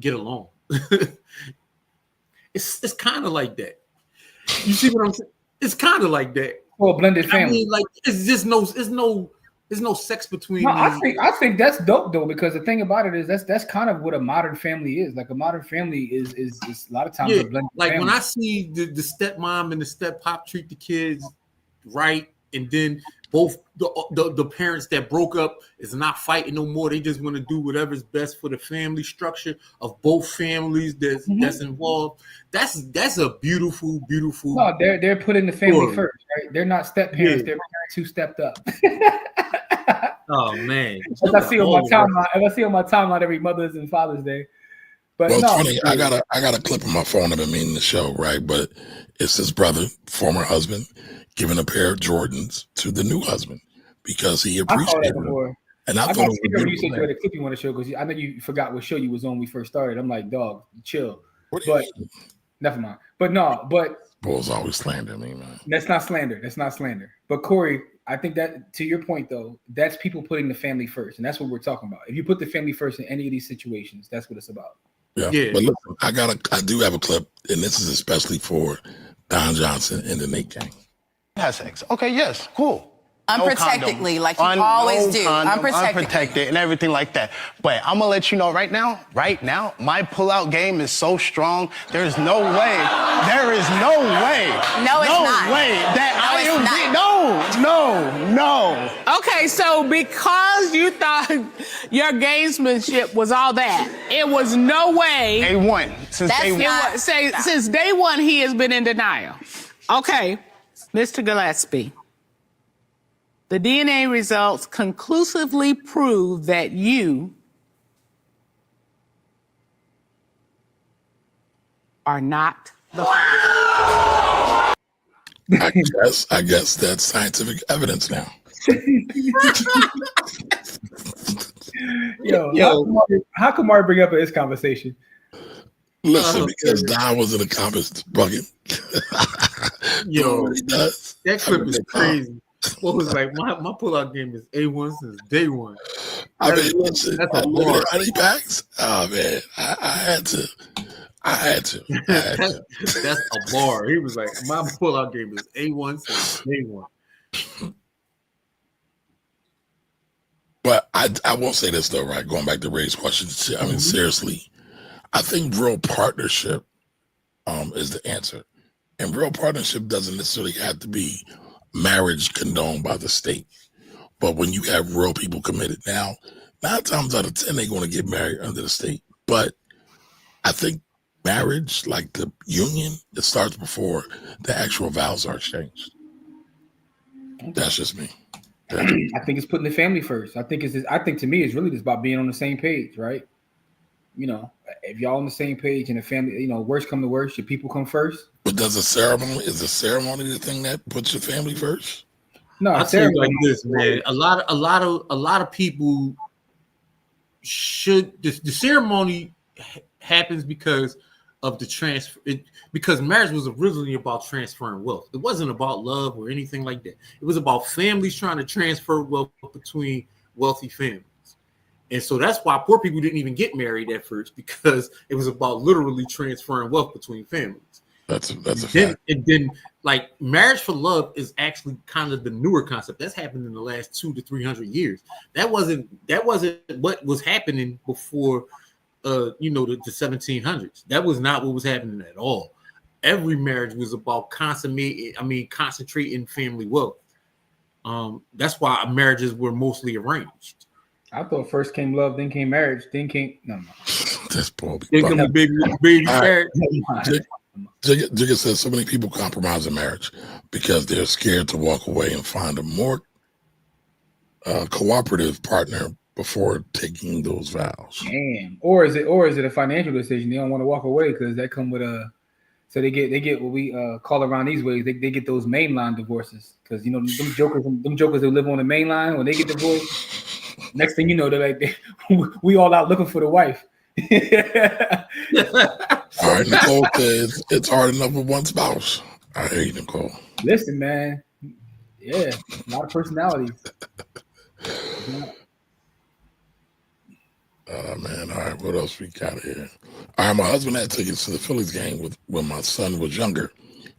get along. It's kind of like that. You see what I'm saying? It's kind of like that. Well, blended family. I mean, like it's just no sex between. No, I think that's dope though, because the thing about it is that's kind of what a modern family is. Like a modern family is a lot of times a blended like family. when I see the stepmom and the steppop treat the kids right, and then both the parents that broke up is not fighting no more. They just want to do whatever's best for the family structure of both families that's involved. That's a beautiful. No, they're putting the family first, right? They're not step parents. They're parents who stepped up. Oh man! As I see on my timeline every Mother's and Father's Day. But well, it's funny. I got a clip on my phone. I've been meaning to show, right? But it's his brother, former husband, giving a pair of Jordans to the new husband because he appreciated them. And I thought it was you said you had a clip you want to show, because I know you forgot what show you was on when we first started. I'm like, dog, chill. But never mind. Bull's always slandering me, man. That's not slander. But Corey, I think that, to your point though, that's people putting the family first, and that's what we're talking about. If you put the family first in any of these situations, that's what it's about. Yeah. But listen, I do have a clip, and this is especially for Don Johnson and the Nate gang. Has sex. Okay, yes, cool. Unprotectedly, like you always do. Unprotected and everything like that. But I'm gonna let you know right now, my pullout game is so strong. There's no way. No, it's not. No. Okay, so because you thought your gamesmanship was all that, it was no way. A1 since day one. Since day one, he has been in denial. Okay, Mr. Gillespie. The DNA results conclusively prove that you are not the father. I guess that's scientific evidence now. How come Mark bring up this conversation? Listen, because Don was an accomplished bucket. He does. That clip is crazy. What was like my pullout game is A1 since day one. That's a bar. Honey packs. Oh man, I had to. That's a bar. He was like, my pullout game is A1 since day one. But I will say this though, right? Going back to Ray's question, I mean, seriously, I think real partnership is the answer, and real partnership doesn't necessarily have to be marriage condoned by the state. But when you have real people committed, now 9 times out of 10 they're going to get married under the state. But I think marriage, like the union, it starts before the actual vows are exchanged. That's just me. I think it's putting the family first. I think to me it's really just about being on the same page, right? If y'all on the same page and the family, worst come to worst, your people come first. But is the ceremony the thing that puts your family first? No, I'll tell you like this, man. A lot of people should. The ceremony happens because of the transfer. Because marriage was originally about transferring wealth. It wasn't about love or anything like that. It was about families trying to transfer wealth between wealthy families. And so that's why poor people didn't even get married at first, because it was about literally transferring wealth between families. That's a fact. And then like marriage for love is actually kind of the newer concept that's happened in the last 200 to 300 years. That wasn't what was happening before the 1700s. That was not what was happening at all. Every marriage was about concentrating family wealth. That's why marriages were mostly arranged. I thought first came love, then came marriage, then came no. That's probably baby marriage. Jigga says so many people compromise in marriage because they're scared to walk away and find a more cooperative partner before taking those vows. Damn. Or is it a financial decision? They don't want to walk away because that come with a. So they get what we call around these ways. They get those mainline divorces because them jokers that live on the main line, when they get divorced, next thing you know, they're like, we all out looking for the wife. All right, Nikole says it's hard enough with one spouse. I hear you, Nikole. Listen, man. Yeah, a lot of personalities. Man, all right, what else we got here? All right, my husband had tickets to the Phillies game when my son was younger,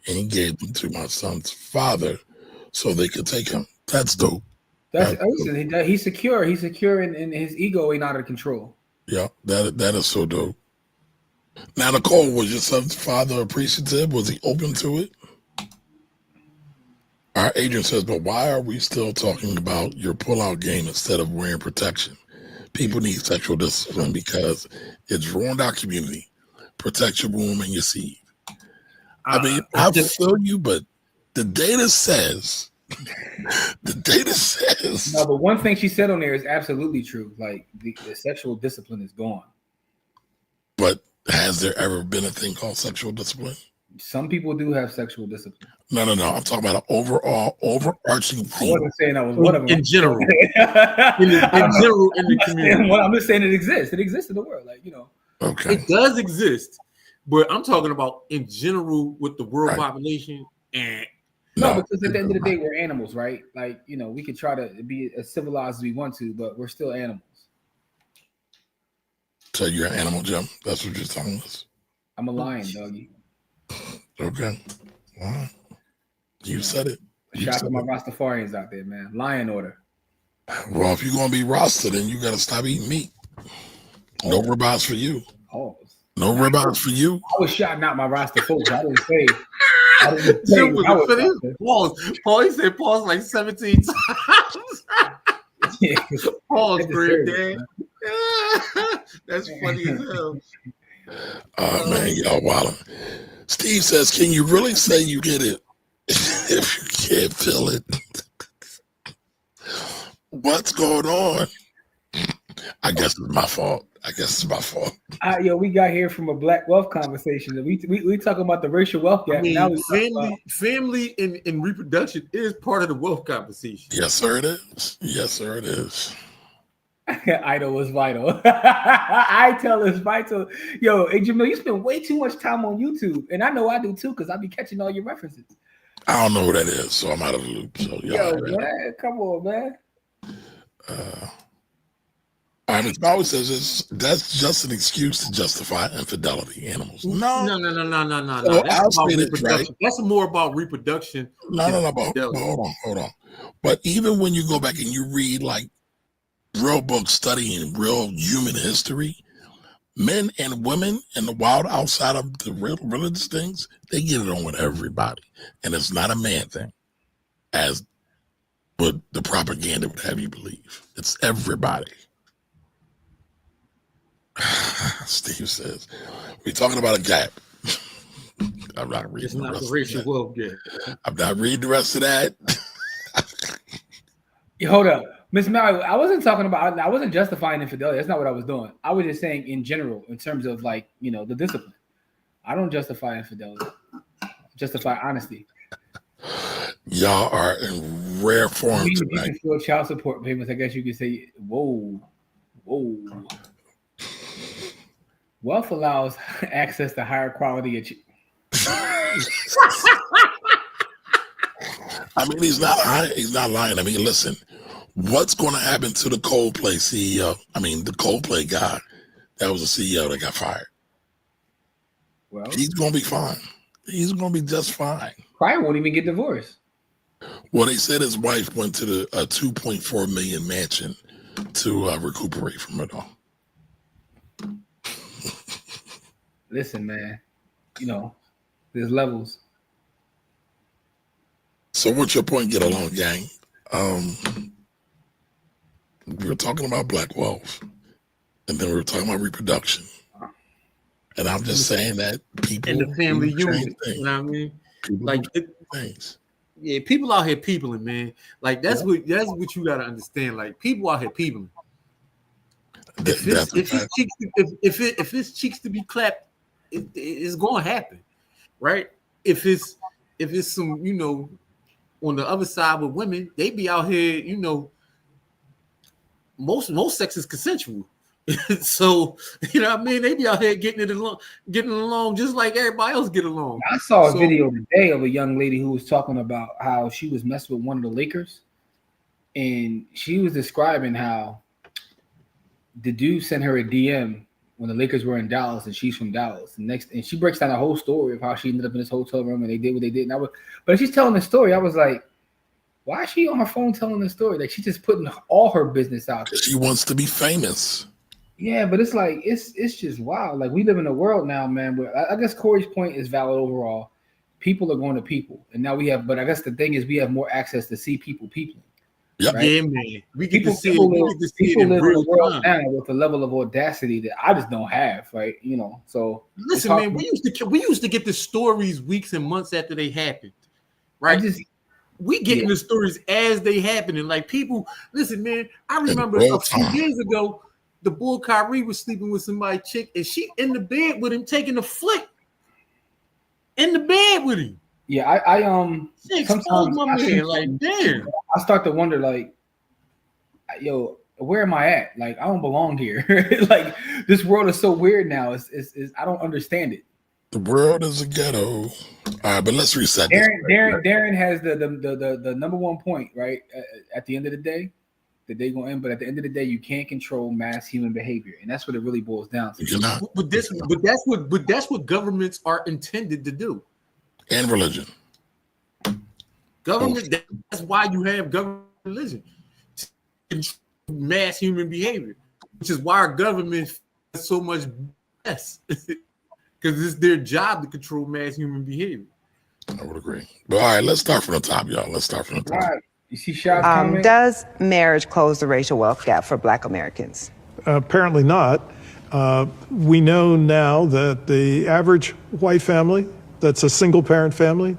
and he gave them to my son's father so they could take him. That's dope. He's secure. He's secure, and his ego ain't out of control. Yeah, that is so dope. Now, Nikole, was your son's father appreciative? Was he open to it? Our agent says, but why are we still talking about your pullout game instead of wearing protection? People need sexual discipline because it's ruined our community. Protect your womb and your seed. I mean, I feel you, but the data says. No, but one thing she said on there is absolutely true. Like the sexual discipline is gone. But has there ever been a thing called sexual discipline? Some people do have sexual discipline. No. I'm talking about an overall overarching thing. I wasn't saying that was one of them. In general. in the community. I'm just saying it exists. It exists in the world. Okay. It does exist. But I'm talking about in general with the world population. And no, because at the end of the day, we're animals, right? Like, we could try to be as civilized as we want to, but we're still animals. So you're an animal, Jim? That's what you're telling us? I'm a lion, doggy. Okay. All right. You said it. Shout out to my Rastafarians out there, man. Lion order. Well, if you're going to be Rasta, then you got to stop eating meat. No ribeyes for you. No ribeyes for you. I was shouting out my Rasta folks. I didn't say. Paul, he said pause like 17 times. Pause, granddad. That's funny as hell. Oh, man, y'all wildin'. Steve says, can you really say you get it if you can't feel it? What's going on? I guess it's my fault. We got here from a Black wealth conversation. We talking about the racial wealth gap. Family and reproduction is part of the wealth conversation. Yes, sir, it is. Idol is vital. I tell is vital. Yo, hey Jamil, you spend way too much time on YouTube, and I know I do too because I be catching all your references. I don't know who that is, so I'm out of the loop. So man, come on, man. It always says that's just an excuse to justify infidelity. Animals. No. So that's about reproduction. Right. That's more about reproduction. No. But hold on. But even when you go back and you read like real books studying real human history, men and women in the wild outside of the real religious things, they get it on with everybody. And it's not a man thing, as what the propaganda would have you believe. It's everybody. Steve says, we're talking about a gap. I'm not reading the rest of that. I'm not reading the rest of that. Hold up. Miss Mary, I wasn't justifying infidelity. That's not what I was doing. I was just saying in general, in terms of the discipline. I don't justify infidelity. I justify honesty. Y'all are in rare form tonight. You can feel child support payments. I guess you could say, whoa. Wealth allows access to higher quality. I mean, he's not lying. I mean, listen, What's going to happen to the Coldplay CEO? I mean, the Coldplay guy that was the CEO that got fired. Well, he's going to be fine. He's going to be just fine. Probably won't even get divorced. Well, they said his wife went to the $2.4 million mansion to recuperate from it all. Listen, man, you know, there's levels. So what's your point? Get along, gang. We were talking about black wealth, and then we were talking about reproduction. And I'm just saying that people in the family unit, things. you know what I mean? People Like things. Yeah, people out here peopling, man. Like that's what you gotta understand. Like people out here peopling. If it's cheeks to be clapped, it's gonna happen, right? If it's some, you know, on the other side with women, they be out here, you know. Most sex is consensual. So, you know what I mean? They be out here getting along just like everybody else get along. I saw a video today of a young lady who was talking about how she was messing with one of the Lakers, and she was describing how the dude sent her a DM when the Lakers were in Dallas, and she's from Dallas. And she breaks down the whole story of how she ended up in this hotel room and they did what they did. But she's telling the story. I was like, why is she on her phone telling the story? Like she's just putting all her business out there. She wants to be famous. Yeah, but it's like it's just wild. Like we live in a world now, man, where I guess Corey's point is valid overall. People are going to people, and now we have. But I guess the thing is, we have more access to see people. Yep. Right? Yeah, man. We get people to see live it in real a world time now with a level of audacity that I just don't have, right? You know. So listen, man. We used to get the stories weeks and months after they happened, right? We getting the stories as they happen, and like people, listen, man. I remember a few years ago, the boy Kyrie was sleeping with somebody's chick, and she in the bed with him, taking a flick in the bed with him. Yeah, I sometimes my man, like damn. I start to wonder, like, yo, where am I at? Like, I don't belong here. Like, this world is so weird now. It's I don't understand it. The world is a ghetto. All right, but let's reset. Darren has the number one point, right? At the end of the day, the day gonna end. But at the end of the day, you can't control mass human behavior, and that's what it really boils down to. You're not. But that's what governments are intended to do. And religion. Government. That's why you have government religion. To control mass human behavior, which is why our government has so much mess. Because it's their job to control mass human behavior. I would agree. But all right, let's start from the top, y'all. Let's start from the top. All right. You see shots does marriage close the racial wealth gap for Black Americans? Apparently not. We know now that the average white family, that's a single parent family,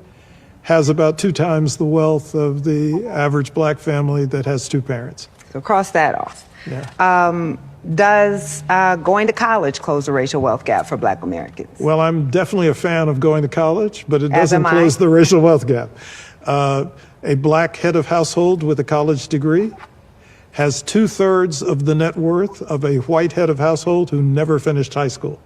has about 2 times the wealth of the average Black family that has 2 parents. So cross that off. Yeah. Does going to college close the racial wealth gap for Black Americans? Well, I'm definitely a fan of going to college, but it doesn't close the racial wealth gap. A Black head of household with a college degree has 2/3 of the net worth of a white head of household who never finished high school.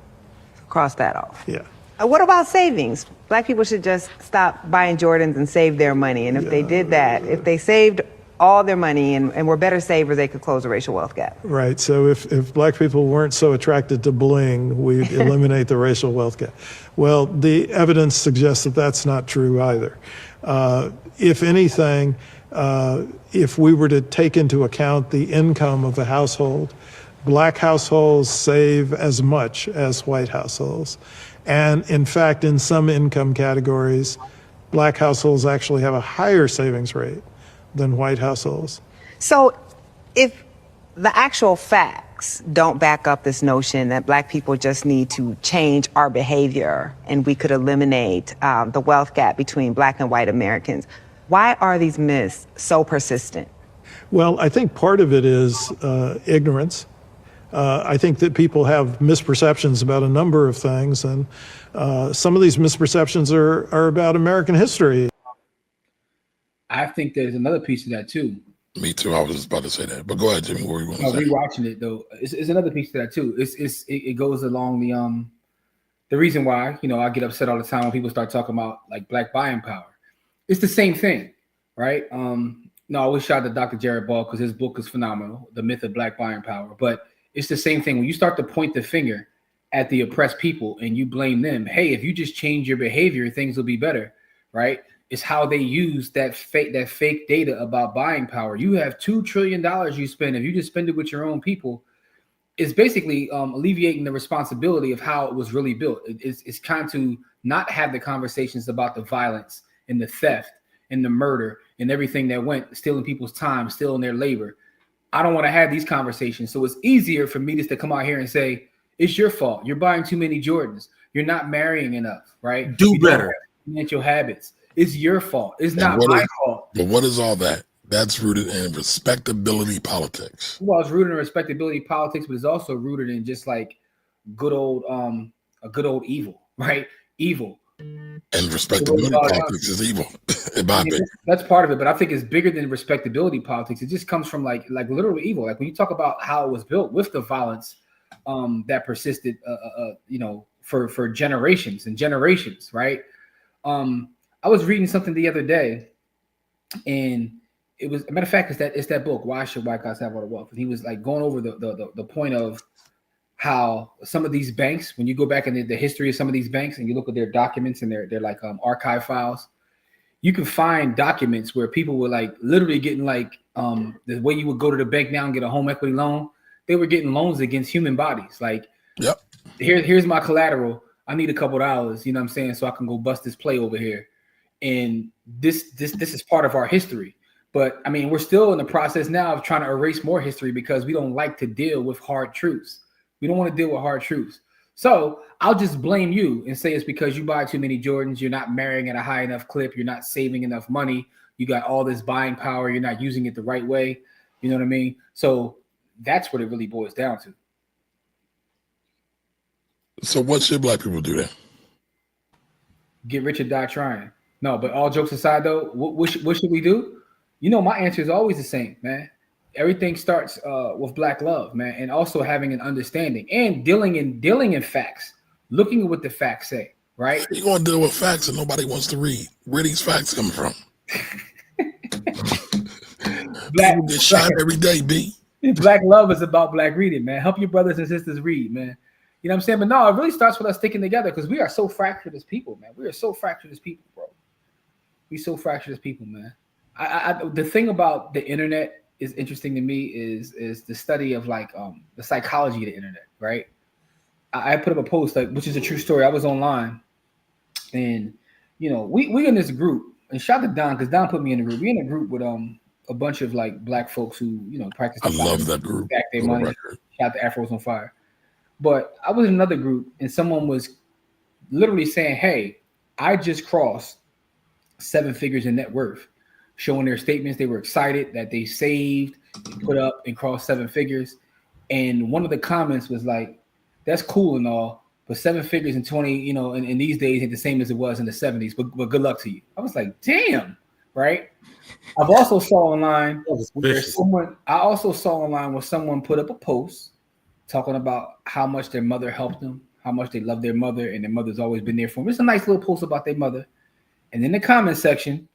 Cross that off. Yeah. What about savings? Black people should just stop buying Jordans and save their money. And if they did that, if they saved all their money and were better savers, they could close the racial wealth gap. Right. So if Black people weren't so attracted to bling, we'd eliminate the racial wealth gap. Well, the evidence suggests that that's not true either. If anything, if we were to take into account the income of a household, Black households save as much as white households. And in fact, in some income categories, Black households actually have a higher savings rate than white households. So if the actual facts don't back up this notion that Black people just need to change our behavior and we could eliminate the wealth gap between Black and white Americans, why are these myths so persistent? Well, I think part of it is ignorance. I think that people have misperceptions about a number of things, and some of these misperceptions are about American history. I think there's another piece of that too. Me too. I was just about to say that, but go ahead, Jimmy. What were you going to say? Rewatching it though, it's another piece to that too. It goes along the reason why I get upset all the time when people start talking about like Black buying power. It's the same thing, right? No, I always shout out to Dr. Jared Ball because his book is phenomenal, The Myth of Black Buying Power. But it's the same thing. When you start to point the finger at the oppressed people and you blame them, hey, if you just change your behavior, things will be better, right? It's how they use that fake data about buying power. You have $2 trillion you spend. If you just spend it with your own people, it's basically alleviating the responsibility of how it was really built. It's kind of to not have the conversations about the violence and the theft and the murder and everything that went, stealing people's time, stealing their labor. I don't want to have these conversations. So it's easier for me just to come out here and say, it's your fault. You're buying too many Jordans. You're not marrying enough, right? Do better. Financial habits. It's your fault. It's not my fault. But what is all that? That's rooted in respectability politics. Well, it's rooted in respectability politics, but it's also rooted in just like good old evil, right? Evil. And respectability politics is evil. That's part of it, but I think it's bigger than respectability politics. It just comes from like literal evil. Like when you talk about how it was built with the violence that persisted, for generations and generations, right? I was reading something the other day, and it was a matter of fact, it's that book, Why Should White Guys Have All the Wealth? And he was like going over the point of how some of these banks, when you go back in the history of some of these banks and you look at their documents and they're like archive files, you can find documents where people were like literally getting like the way you would go to the bank now and get a home equity loan. They were getting loans against human bodies. Like, yep, here's my collateral. I need a couple dollars, you know what I'm saying, so I can go bust this play over here. And this is part of our history. But I mean, we're still in the process now of trying to erase more history because we don't like to deal with hard truths. We don't want to deal with hard truths. So I'll just blame you and say it's because you buy too many Jordans. You're not marrying at a high enough clip. You're not saving enough money. You got all this buying power. You're not using it the right way. You know what I mean? So that's what it really boils down to. So what should black people do then? Get rich or die trying. No, but all jokes aside, though, what should we do? You know, my answer is always the same, man. Everything starts with black love, man, and also having an understanding and dealing in facts, looking at what the facts say, right? You're going to deal with facts that nobody wants to read. Where these facts come from? People get shot every day, B. Black love is about black reading, man. Help your brothers and sisters read, man. You know what I'm saying? But no, it really starts with us sticking together because we are so fractured as people, man. We are so fractured as people, bro. We so fractured as people, man. The thing about the internet is interesting to me is the study of like the psychology of the internet, right? I put up a post which is a true story. I was online, and we in this group, and shout out to Don because Don put me in the group. We in a group with a bunch of like black folks who practice. I love that group. Back their money. Shout out to Afros on Fire. But I was in another group, and someone was literally saying, "Hey, I just crossed 7 figures in net worth," showing their statements. They were excited that they saved, put up, and crossed 7 figures. And one of the comments was like, "That's cool and all, but 7 figures in 20, in these days ain't the same as it was in the 70s. But good luck to you." I was like, "Damn!" Right? I've also saw online where someone put up a post talking about how much their mother helped them, how much they love their mother, and their mother's always been there for them. It's a nice little post about their mother. And in the comment section,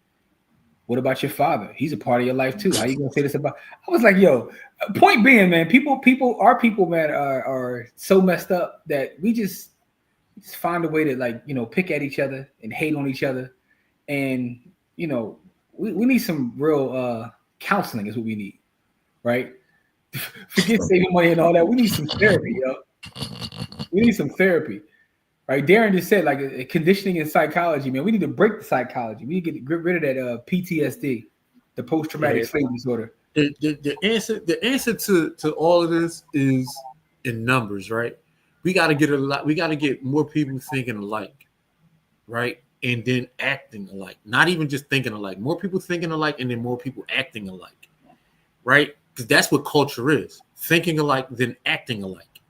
what about your father? He's a part of your life too. How you gonna say this about? I was like, yo, point being, man, our people, man, are so messed up that we just find a way to pick at each other and hate on each other. And we need some real counseling is what we need, right? Forget saving money and all that. We need some therapy, yo. We need some therapy. Right? Darren just said like conditioning and psychology, man. We need to break the psychology. We need to get rid of that PTSD, the post-traumatic slave disorder. The answer to all of this is in numbers, right? We got to get more people thinking alike, right? And then acting alike. Not even just thinking alike. More people thinking alike and then more people acting alike, right? Because that's what culture is. Thinking alike, then acting alike,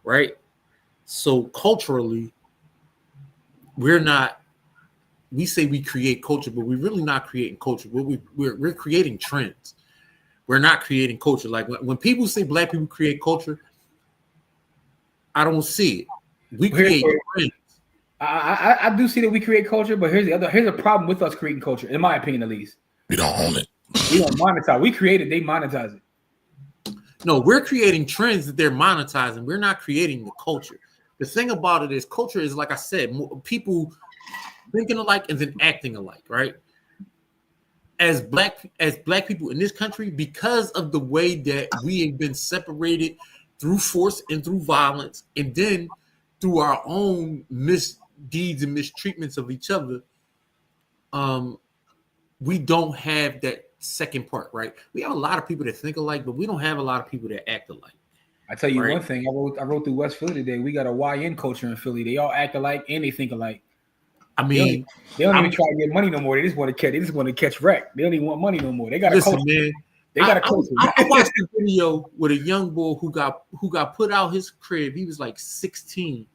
right? So culturally, we say we create culture, but we're really not creating culture. We're creating trends. We're not creating culture. Like when people say black people create culture, I don't see it. We create trends. I do see that we create culture, but here's a problem with us creating culture, in my opinion at least. We don't own it. We don't monetize. We create it. They monetize it. No, we're creating trends that they're monetizing. We're not creating the culture. The thing about it is, culture is, like I said, people thinking alike and then acting alike, right? As black people in this country, because of the way that we have been separated through force and through violence, and then through our own misdeeds and mistreatments of each other, we don't have that second part, right? We have a lot of people that think alike, but we don't have a lot of people that act alike. I tell you one thing. I wrote through West Philly today. We got a YN culture in Philly. They all act alike and they think alike. I mean, they don't even try to get money no more. They just want to catch wreck. They don't even want money no more. They got a culture. Man, they got a culture. I watched a video with a young boy who got put out his crib. He was like 16,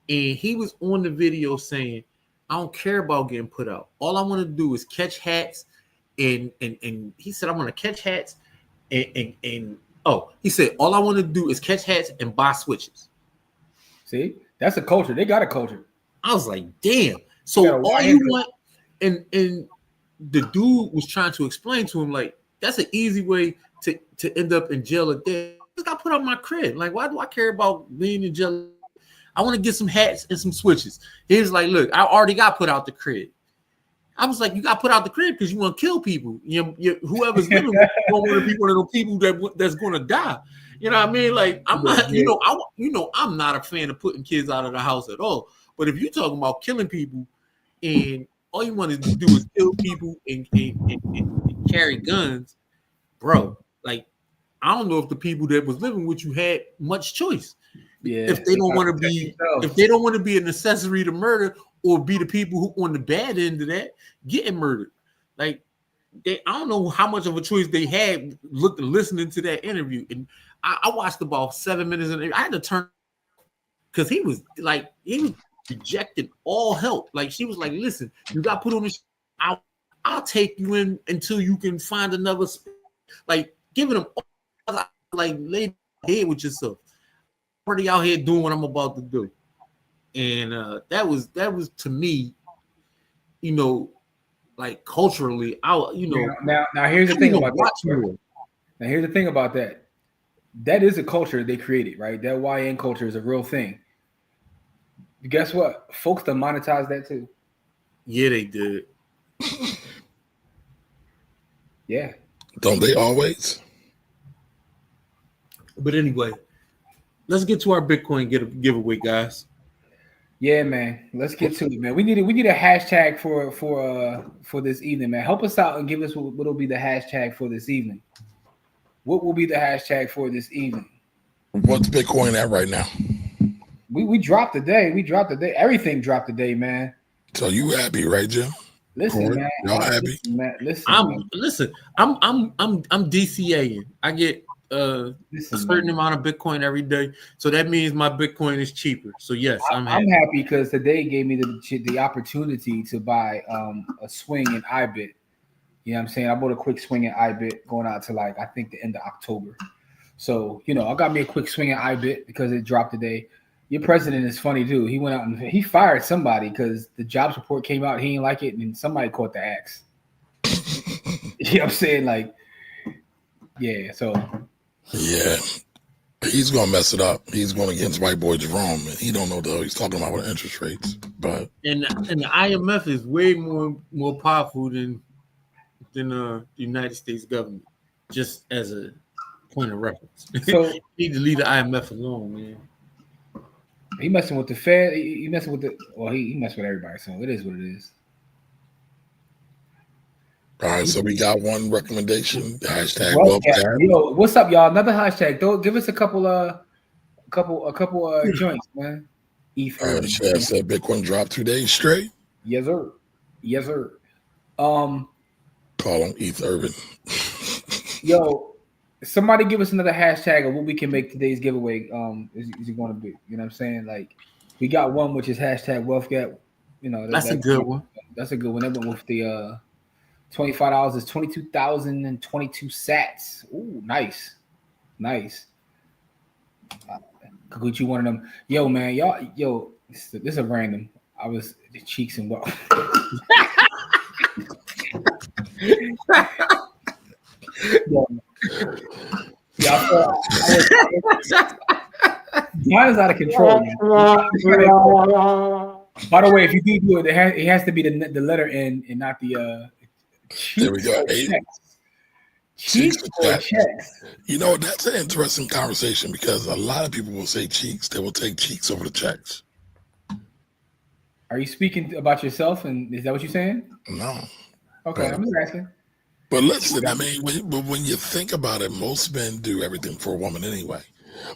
and he was on the video saying, "I don't care about getting put out. All I want to do is catch hats." And he said, "I want to catch hats and he said, all I want to do is catch hats and buy switches." See, that's a culture. They got a culture. I was like, damn. So all you want, and the dude was trying to explain to him, like, that's an easy way to end up in jail or dead. I just got put out my crib. Like, why do I care about being in jail? I want to get some hats and some switches. He was like, look, I already got put out the crib. I was like, you got put out the crib because you want to kill people. Whoever's living with you don't want to be one of those people that's going to die. You know what I mean? Like, I'm not, I'm not a fan of putting kids out of the house at all. But if you're talking about killing people, and all you want to do is kill people and carry guns, bro, like, I don't know if the people that was living with you had much choice. Yeah, if they don't want to be an accessory to murder, or be the people who on the bad end of that getting murdered. Like, I don't know how much of a choice they had listening to that interview. And I watched about 7 minutes and I had to turn, because he was rejecting all help. Like, she was like, listen, you got put on this, I'll take you in until you can find another, like, giving them all, like, lay head with yourself. I'm already out here doing what I'm about to do. And that was to me, like, culturally, now here's the thing about that. Now here's the thing about that. That is a culture they created, right? That YN culture is a real thing. Guess what? Folks done monetize that too. Yeah, they did. Yeah. Don't they always? But anyway, let's get to our Bitcoin giveaway, guys. Yeah, man. Let's get to it, man. We need a hashtag for this evening, man. Help us out and give us what will be the hashtag for this evening. What will be the hashtag for this evening? What's Bitcoin at right now? We dropped today. Everything dropped today, man. So you happy, right, Jim? Listen, Corey, man. Y'all happy? I'm DCAing. I get a certain amount of Bitcoin every day, so that means my Bitcoin is cheaper. So yes, I'm happy because today gave me the opportunity to buy a swing in IBIT. You know what I'm saying? I bought a quick swing in IBIT going out to, like, I think the end of October. So, I got me a quick swing in IBIT because it dropped today. Your president is funny too. He went out and he fired somebody because the jobs report came out. He didn't like it, and somebody caught the axe. You know what I'm saying? Like, yeah. So. Yeah, he's gonna mess it up. He's going against white boy Jerome, and he don't know though. He's talking about with interest rates, but and the IMF is way more powerful than the United States government. Just as a point of reference, so you need to leave the IMF alone, man. He messing with the Fed. He messing with he messing with everybody. So it is what it is. All right, so we got one recommendation. Hashtag Yo, what's up, y'all? Another hashtag. Give us a couple joints, man. Chad said Bitcoin dropped 2 days straight. Yes, sir. Yes, sir. Call him ETH Urban. Yo, somebody give us another hashtag of what we can make today's giveaway. Is it going to be? You know what I'm saying? Like, we got one which is hashtag wealth gap. That's a good one. That's a good one. That went with the $25 is 22,022 sats. Ooh, nice. Kaguchi, one of them. Yo, man, y'all. This is a random. I was the cheeks and what. Yeah, Don is out of control. By the way, if you do it, it has to be the letter N and not the There we go. Cheeks or checks. You know, that's an interesting conversation because a lot of people will say cheeks. They will take cheeks over the checks. Are you speaking about yourself? And is that what you're saying? No. Okay, I'm just asking. But listen, I mean, when you think about it, most men do everything for a woman anyway.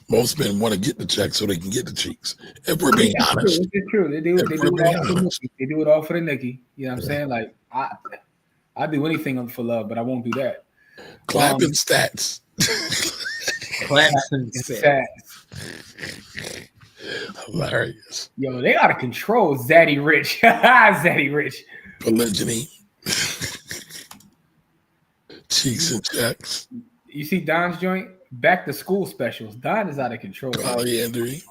Most men want to get the check so they can get the cheeks. If we're being honest. It's true. They do it all for the Nikki. You know what I'm saying? Like, I do anything for love, but I won't do that. Clapping stats. Clapping stats. Hilarious. Yo, they out of control. Zaddy Rich. Zaddy Rich. Polygyny. Cheeks and checks. You see Don's joint? Back to school specials. Don is out of control. Polyandry.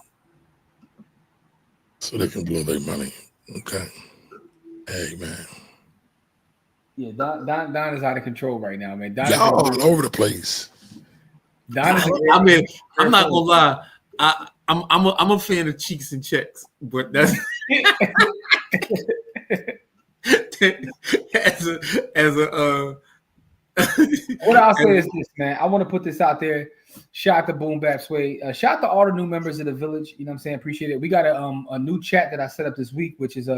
So they can blow their money. Okay. Hey, man. Yeah, Don is out of control right now, man. Don Y'all all over the place. Don is I mean, I'm not gonna lie. I'm a fan of cheeks and checks, but that's as a what I'll say is this, man. I want to put this out there. Shout out to Boom Bap Sway. Shout out to all the new members of the village. You know what I'm saying? Appreciate it. We got a new chat that I set up this week, which is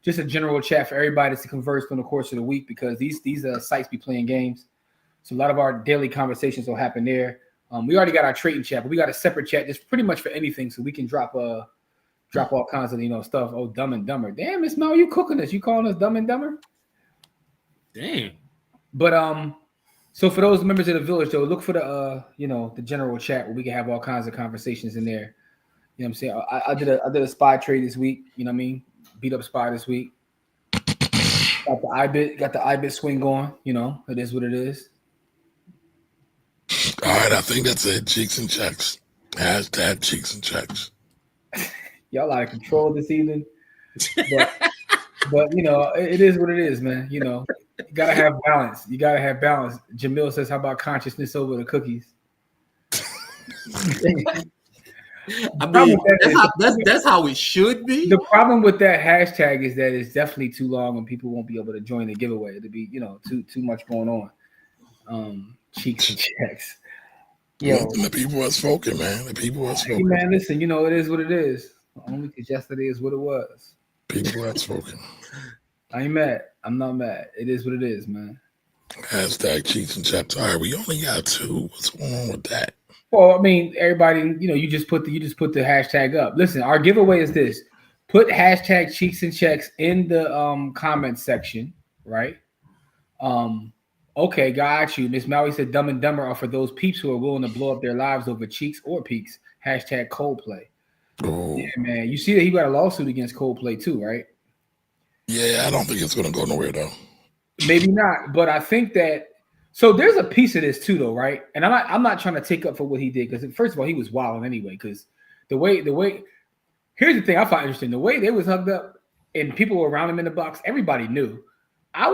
just a general chat for everybody to converse on the course of the week because these sites be playing games. So a lot of our daily conversations will happen there. We already got our trading chat, but we got a separate chat just pretty much for anything, so we can drop all kinds of stuff. Oh, Dumb and Dumber. Damn, Miss Mel, you cooking us? You calling us Dumb and Dumber? Damn. But so for those members of the village, though, look for the the general chat where we can have all kinds of conversations in there. You know what I'm saying? I did a spy trade this week. You know what I mean? Beat up spy this week. Got the IBIT swing going. You know, it is what it is. All right, I think that's it. Cheeks and checks. Hashtag cheeks and checks. Y'all out of control this evening. But it is what it is, man. You gotta have balance. Jamil says, how about consciousness over the cookies? I mean, that's how it should be. The problem with that hashtag is that it's definitely too long and people won't be able to join the giveaway. It'll be, too much going on. Cheeks and checks. The people are spoken, man. The people are spoken. Hey, man, listen, it is what it is. Only because yesterday is what it was. People have spoken. I ain't mad. I'm not mad. It is what it is, man. Hashtag cheeks and checks. All right, we only got 2. What's going on with that? Well, I mean, everybody, you just put the hashtag up. Listen, our giveaway is this: put hashtag cheeks and checks in the comment section, right? Okay, got you. Miss Maui said Dumb and Dumber are for those peeps who are willing to blow up their lives over cheeks or peaks. Hashtag Coldplay. Oh. Yeah, man. You see that he got a lawsuit against Coldplay too, right? Yeah, I don't think it's going to go nowhere though. Maybe not, but I think that. So there's a piece of this too, though, right? And I'm not trying to take up for what he did because first of all, he was wilding anyway. Because the way here's the thing I find interesting: the way they was hugged up and people were around him in the box, everybody knew. I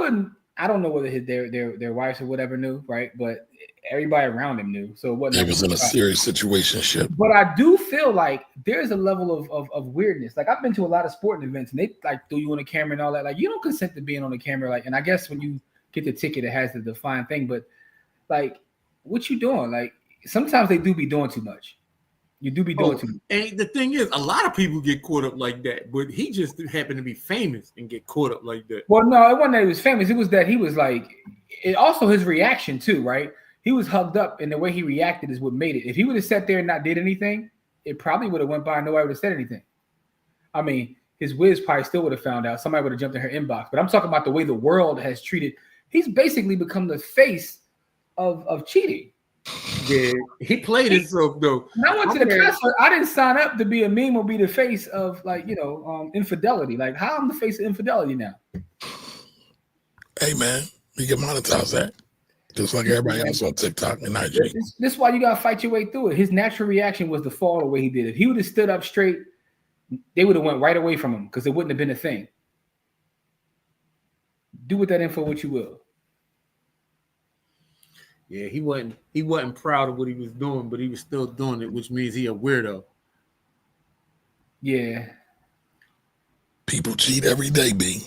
don't know whether their wives or whatever knew, right? But everybody around him knew. So it was in a serious situationship. But I do feel like there's a level of weirdness. Like I've been to a lot of sporting events and they like throw you on the camera and all that. Like you don't consent to being on the camera. Like, and I guess when you get the ticket, it has the defined thing. But like, what you doing? Like sometimes they do be doing too much. You do be doing too much. And the thing is, a lot of people get caught up like that, but he just happened to be famous and get caught up like that. Well, no, it wasn't that he was famous. It was that he was like, it also his reaction too, right? He was hugged up, and the way he reacted is what made it. If he would have sat there and not did anything, it probably would have went by and nobody would have said anything. I mean, his whiz probably still would have found out. Somebody would have jumped in her inbox. But I'm talking about the way the world has treated. He's basically become the face of cheating. Yeah, he played himself though. When I went to the concert, I didn't sign up to be a meme or be the face of infidelity. Like, how I'm the face of infidelity now? Hey man, you can monetize that. Just like everybody else on TikTok and IG. This is why you gotta fight your way through it. His natural reaction was to fall the way he did. If he would have stood up straight, they would have went right away from him because it wouldn't have been a thing. Do with that info what you will. Yeah, he wasn't proud of what he was doing, but he was still doing it, which means he a weirdo. Yeah. People cheat every day, B.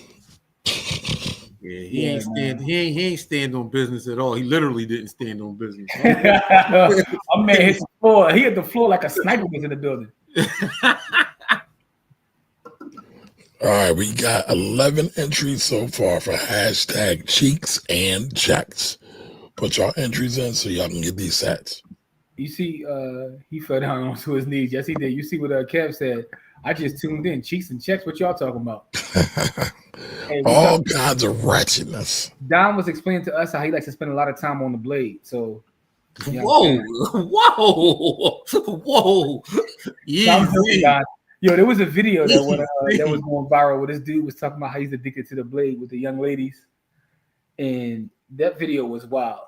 Yeah, he ain't stand on business at all. He literally didn't stand on business. A man hit the floor. He hit the floor like a sniper was in the building. All right, we got 11 entries so far for hashtag cheeks and checks. Put y'all entries in so y'all can get these sats. You see, he fell down onto his knees. Yes, he did. You see what Kev said. I just tuned in. Cheeks and checks. What y'all talking about? Hey, all kinds of ratchetness. Don was explaining to us how he likes to spend a lot of time on the blade. So, whoa. Yeah. Yo, there was a video that was going viral where this dude was talking about how he's addicted to the blade with the young ladies, and that video was wild.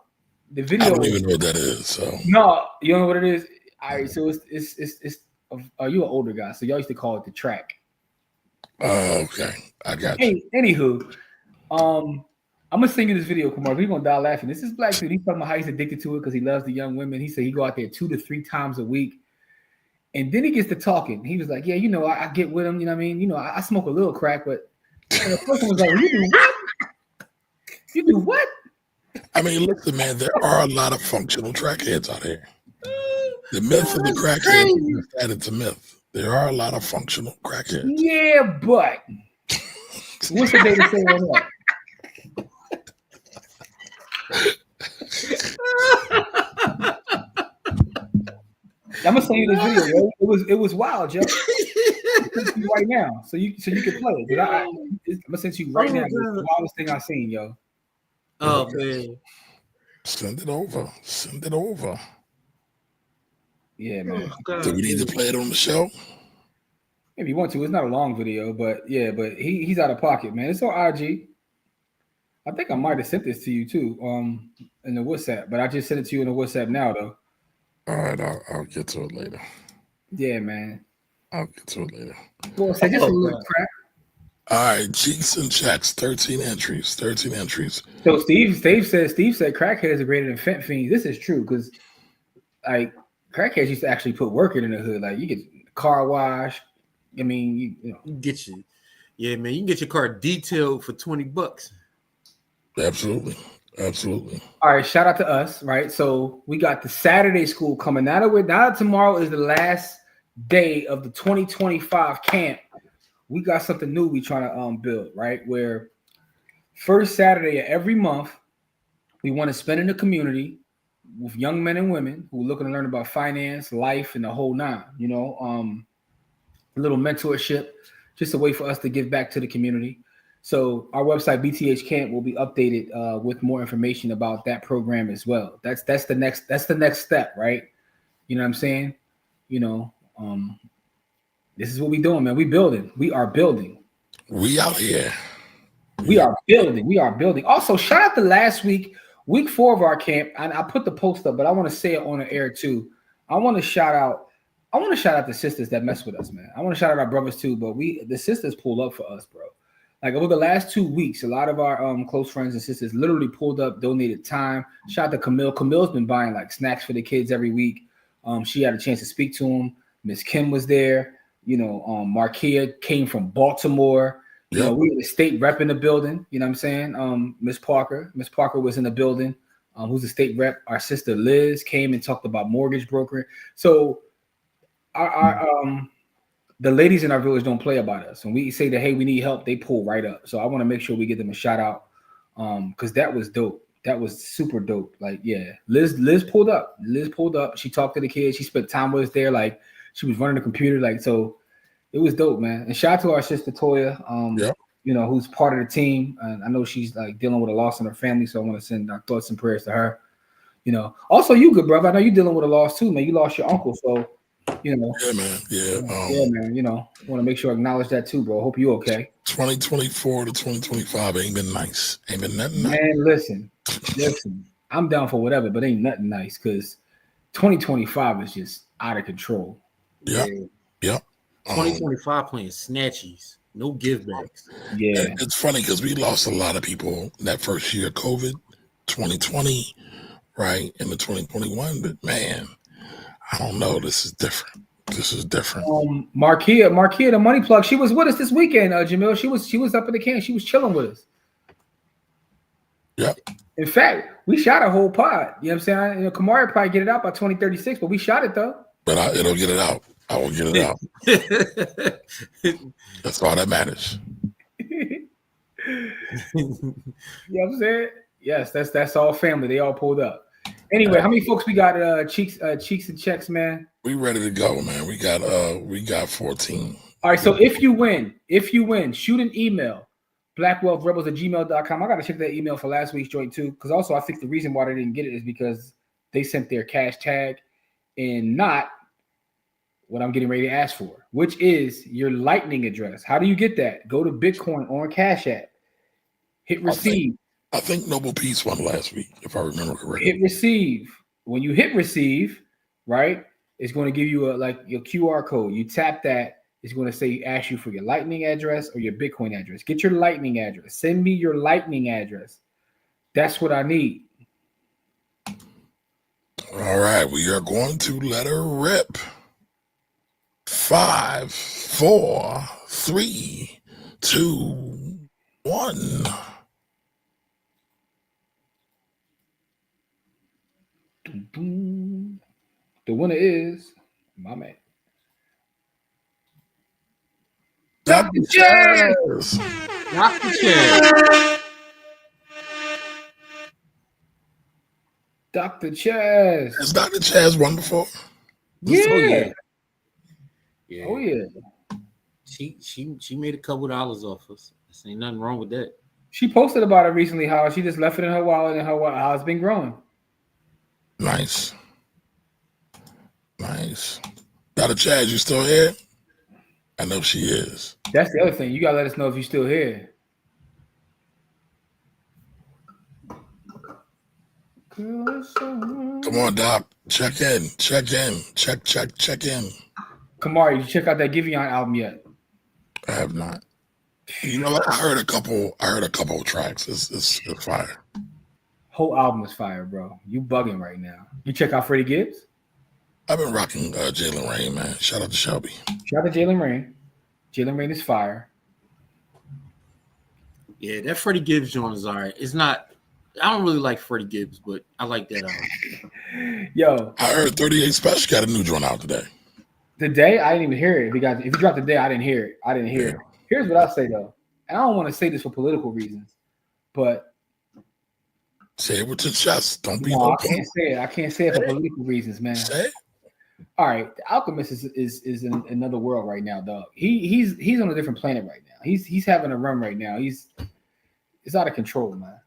The video. I don't even know what that is. So no, you don't know what it is. All right, so it's you an older guy, so y'all used to call it the track. Okay, I got you. Anywho, I'm gonna send you this video, Kumar. We're gonna die laughing. This is black dude. He's talking about how he's addicted to it because he loves the young women. He said he go out there 2 to 3 times a week. And then he gets to talking. He was like, yeah, you know, I get with him. You know what I mean? You know, I smoke a little crack, but the person was like, you do what? You do what? I mean, listen, man, there are a lot of functional crackheads out here. The myth of the crackhead is that it's a myth. There are a lot of functional crackheads. Yeah, but what's the data say on that? I'm gonna send you this video, yo. It was wild, Joe. Right now, so you can play it. I'm gonna send you right now. It's the wildest thing I've seen, yo. Oh man, send it over. Send it over. Yeah, man. Do we need to play it on the show? If you want to, it's not a long video, but yeah, but he's out of pocket, man. It's on IG. I think I might have sent this to you too, in the WhatsApp, but I just sent it to you in the WhatsApp now, though. All right, I'll get to it later. Yeah, man. I'll get to it later. Well, so just a little crap. All right, cheeks and checks, 13 entries. 13 entries. So Steve said crackheads are greater than fent fiends. This is true because like crackheads used to actually put work in the hood. Like you get car wash. I mean, you know, get you. Yeah, man, you can get your car detailed for $20. Absolutely. Absolutely. All right, shout out to us, right? So we got the Saturday school coming. Now that tomorrow is the last day of the 2025 camp, we got something new we trying to build, right? Where first Saturday of every month, we want to spend in the community with young men and women who are looking to learn about finance, life, and the whole nine. You know, a little mentorship, just a way for us to give back to the community. So our website BTH Camp will be updated with more information about that program as well. That's the next step, right? You know what I'm saying? You know, this is what we doing, man. We building. We are building. We out here. We are building. We are building. Also, shout out to last week 4 of our camp. And I put the post up, but I want to say it on the air too. I want to shout out the sisters that mess with us, man. I want to shout out our brothers too, but the sisters pulled up for us, bro. Like over the last 2 weeks, a lot of our close friends and sisters literally pulled up, donated time. Shout out to Camille. Camille's been buying like snacks for the kids every week. She had a chance to speak to them. Miss Kim was there. You know, Markia came from Baltimore. You know, we had a state rep in the building. You know what I'm saying? Miss Parker was in the building. Who's a state rep? Our sister Liz came and talked about mortgage brokering. So the ladies in our village don't play about us. When we say that, hey, we need help, they pull right up. So I want to make sure we give them a shout out because that was dope. That was super dope. Like, yeah, Liz pulled up. She talked to the kids. She spent time with us there. Like, she was running the computer. Like, so it was dope, man. And shout out to our sister Toya, you know, who's part of the team. And I know she's like dealing with a loss in her family. So I want to send our thoughts and prayers to her. You know, also you good, brother. I know you're dealing with a loss too, man. You lost your uncle. So, you know, yeah, man. Yeah, man. You know, want to make sure I acknowledge that too, bro. Hope you okay. 2024 to 2025 ain't been nice. Ain't been nothing nice. Man, listen. I'm down for whatever, but ain't nothing nice because 2025 is just out of control. Yep. 2025 playing snatchies, no givebacks. Yeah, it's funny because we lost a lot of people that first year of COVID. 2020 right, in the 2021, but man, I don't know. This is different. This is different. Markia, the money plug. She was with us this weekend, Jamil. She was up in the can. She was chilling with us. Yep. In fact, we shot a whole pod. You know what I'm saying? You know, Kamari probably get it out by 2036, but we shot it though. But it'll get it out. I will get it out. That's all that matters. You know what I'm saying? Yes, that's all family. They all pulled up. Anyway, how many folks we got? Cheeks and checks, man. We ready to go, man. We got 14. All right. So if you win, shoot an email, blackwealthrebels@gmail.com. I got to check that email for last week's joint too, because also I think the reason why they didn't get it is because they sent their cash tag and not what I'm getting ready to ask for, which is your Lightning address. How do you get that? Go to Bitcoin on Cash App. Hit receive. I think Noble Peace won last week, if I remember correctly. Hit receive. When you hit receive, right, it's going to give you your QR code. You tap that. It's going to ask you for your Lightning address or your Bitcoin address. Get your Lightning address. Send me your Lightning address. That's what I need. All right, we are going to let her rip. 5, 4, 3, 2, 1. The winner is my man. Dr. Chaz. Dr. Chaz. Dr. Chaz. Has Dr. Chaz won before? Yeah. Oh, yeah. Yeah. Oh yeah. She made a couple dollars off us. There ain't nothing wrong with that. She posted about it recently, how she just left it in her wallet and how it's been growing. Nice. Dr. Chaz, you still here? I know she is. That's the other thing. You gotta let us know if you're still here. Come on, Doc. Check in. Check in. Kamari, you check out that Giveon album yet? I have not. You know, I heard a couple of tracks. It's fire. Whole album is fire, bro. You bugging right now. You check out Freddie Gibbs? I've been rocking Jalen Rain, man. Shout out to Shelby. Shout out to Jalen Rain. Jalen Rain is fire. Yeah, that Freddie Gibbs joint is all right. It's not. I don't really like Freddie Gibbs, but I like that album. Yo, I heard 38 Special got a new joint out today. Today, I didn't even hear it. Because if you dropped today, I didn't hear it. Here's what I'll say though, and I don't want to say this for political reasons, but say it with your chest. Don't be. No, I can't say it. I can't say it for political reasons, man. Say it. All right, the Alchemist is in another world right now, dog. He's on a different planet right now. He's having a run right now. It's out of control, man.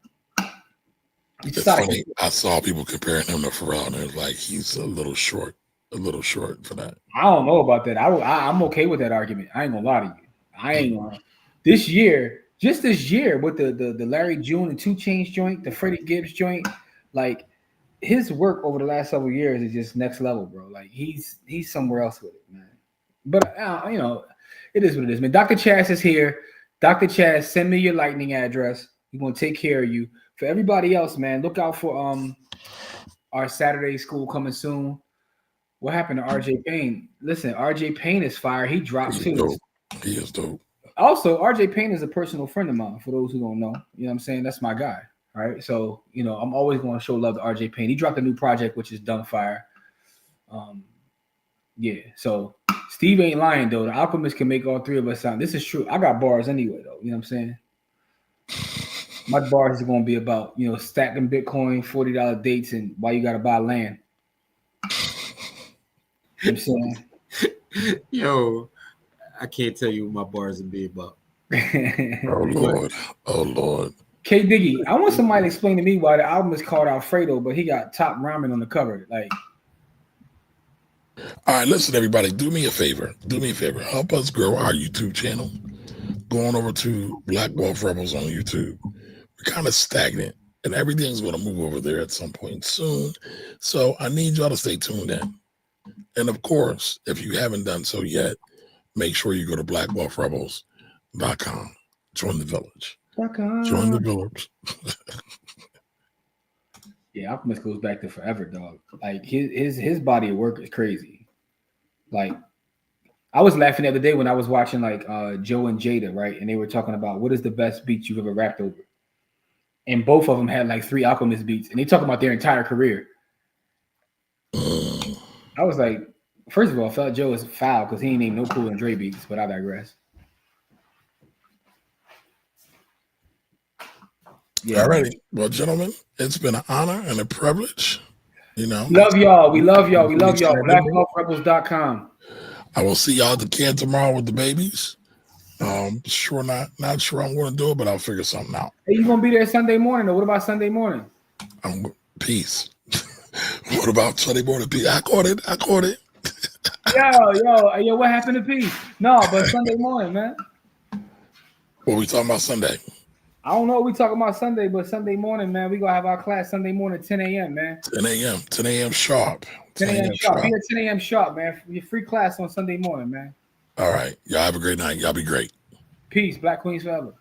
It's funny. I saw people comparing him to Pharrell, and it's like he's a little short for that. I don't know about that. I'm okay with that argument. I ain't gonna lie to you. I ain't gonna. This year with the Larry June and 2 Chainz joint, the Freddie Gibbs joint, like his work over the last several years is just next level, bro. Like he's somewhere else with it, man. But you know, it is what it is, man. Dr. Chaz is here. Dr. Chaz, send me your Lightning address. We're gonna take care of you. For everybody else, man, look out for our Saturday school coming soon. What happened to RJ Payne? Listen, RJ Payne is fire. He dropped too. Dope. He is dope. Also, RJ Payne is a personal friend of mine. For those who don't know, you know what I'm saying? That's my guy. All right. So, you know, I'm always going to show love to RJ Payne. He dropped a new project, which is Dumb Fire. Yeah. So Steve ain't lying though. The Alchemist can make all three of us sound. This is true. I got bars anyway, though. You know what I'm saying? My bars is going to be about, you know, stacking Bitcoin, $40 dates, and why you got to buy land. You know what I'm saying? Yo, I can't tell you what my bars would be about. Oh Lord. K Diggy, I want somebody to explain to me why the album is called Alfredo, but he got top ramen on the cover. Like, all right, listen, everybody, do me a favor. Help us grow our YouTube channel. Going over to Black Wealth Rebels on YouTube. We're kind of stagnant, and everything's going to move over there at some point soon. So I need y'all to stay tuned in. And of course, if you haven't done so yet, make sure you go to blackwealthrebels.com. Join the village. Join the village. Yeah, Alchemist goes back to forever, dog. Like his body of work is crazy. Like I was laughing the other day when I was watching like Joe and Jada, right? And they were talking about what is the best beat you've ever rapped over. And both of them had like 3 Alchemist beats, and they talk about their entire career. I was like, first of all, I felt Joe was foul because he ain't named no Cool and Dre beats, but I digress. Yeah. All righty. Well, gentlemen, it's been an honor and a privilege. You know, love y'all. We love y'all. We love y'all. BlackWealthRebels.com. I will see y'all at the camp tomorrow with the babies. Sure, not sure I'm going to do it, but I'll figure something out. Hey, you gonna be there Sunday morning? Or what about Sunday morning? Peace. What about Sunday morning? Peace. I caught it. Yo, what happened to peace? No, but Sunday morning, man. What we talking about Sunday? I don't know what we talking about Sunday, but Sunday morning, man, we gonna have our class Sunday morning, 10 a.m., man. 10 a.m. sharp. 10 a.m. sharp. Be at 10 a.m. sharp, man. Your free class on Sunday morning, man. All right. Y'all have a great night. Y'all be great. Peace. Black Queens forever.